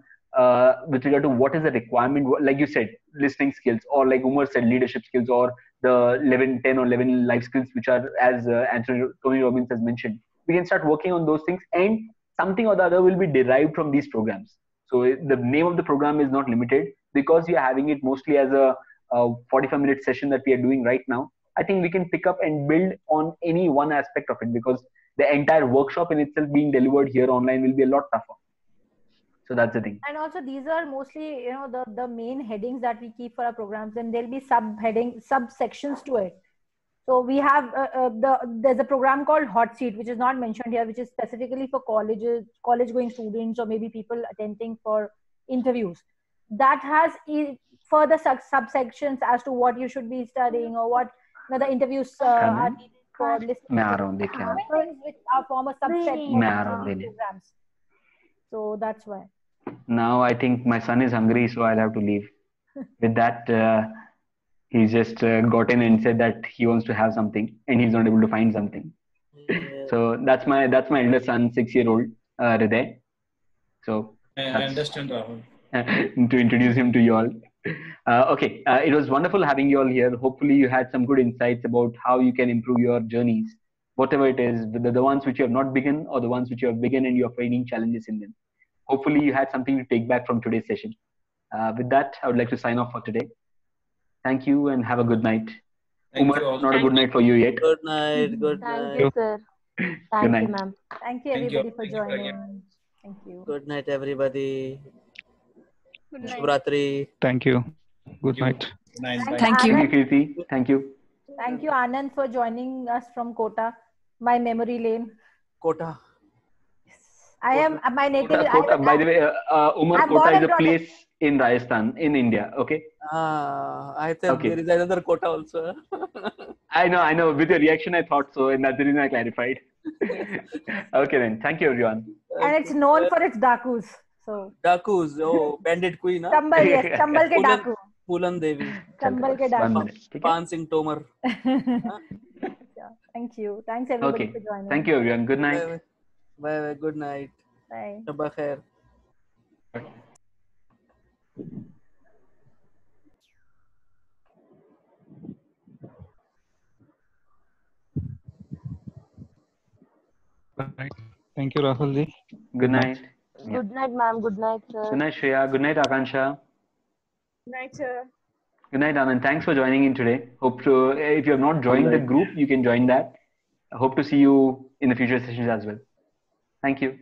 with regard to what is the requirement, like you said, listening skills, or like Umar said, leadership skills, or the 10 or 11 life skills, which are, as Tony Robbins has mentioned. We can start working on those things, and something or the other will be derived from these programs. So the name of the program is not limited, because we are having it mostly as a 45-minute session that we are doing right now. I think we can pick up and build on any one aspect of it, because the entire workshop in itself being delivered here online will be a lot tougher. So that's the thing. And also these are mostly, the main headings that we keep for our programs, and there'll be subsections to it. So we have there's a program called Hot Seat, which is not mentioned here, which is specifically for college going students, or maybe people attending for interviews. That has further subsections as to what you should be studying, or what the interviews are needed for listening. Things which are form a subset of programs. So that's why. Now I think my son is hungry, so I'll have to leave. With that, he's just got in and said that he wants to have something, and he's not able to find something. So that's my elder son, 6-year-old Hriday. So I understand, Rahul. To introduce him to you all. Okay, it was wonderful having you all here. Hopefully you had some good insights about how you can improve your journeys, whatever it is, the ones which you have not begun, or the ones which you have begun and you are finding challenges in them. Hopefully you had something to take back from today's session. With that, I would like to sign off for today. Thank you and have a good night. Umar, not a good night for you yet. Good night. Good night. Thank you, sir. Thank you, ma'am. Thank you, everybody, for joining. Thank you. Good night, everybody. Good night. Shubhratri. Thank you. Good night. Thank you. Thank you, Kirti. Thank you. Thank you, Anand, for joining us from Kota, my memory lane. Kota. My native. Kota, by the way, Umar, Kota is a place in Rajasthan, in India. Okay. I think there is another Kota also. I know. With your reaction, I thought so, and that's the reason I clarified. Okay, then. Thank you, everyone. And it's known for its dakus. So. Dakus, Bandit Queen. Chambal, yes. Chambal ke daku. Poolan Devi. Chambal ke daku. Pan Singh Tomar. Thank you. Thanks, everybody, for joining. Thank you, everyone. Good night. Bye. Good night. Bye. Shabba khair. Good night. Thank you, Rahul ji. Good night. Good night, ma'am. Good night, sir. Good night, Shreya. Good night, Akansha. Good night, sir. Good night, Anand. Thanks for joining in today. Hope to, if you have not joined the group, you can join that. I hope to see you in the future sessions as well. Thank you.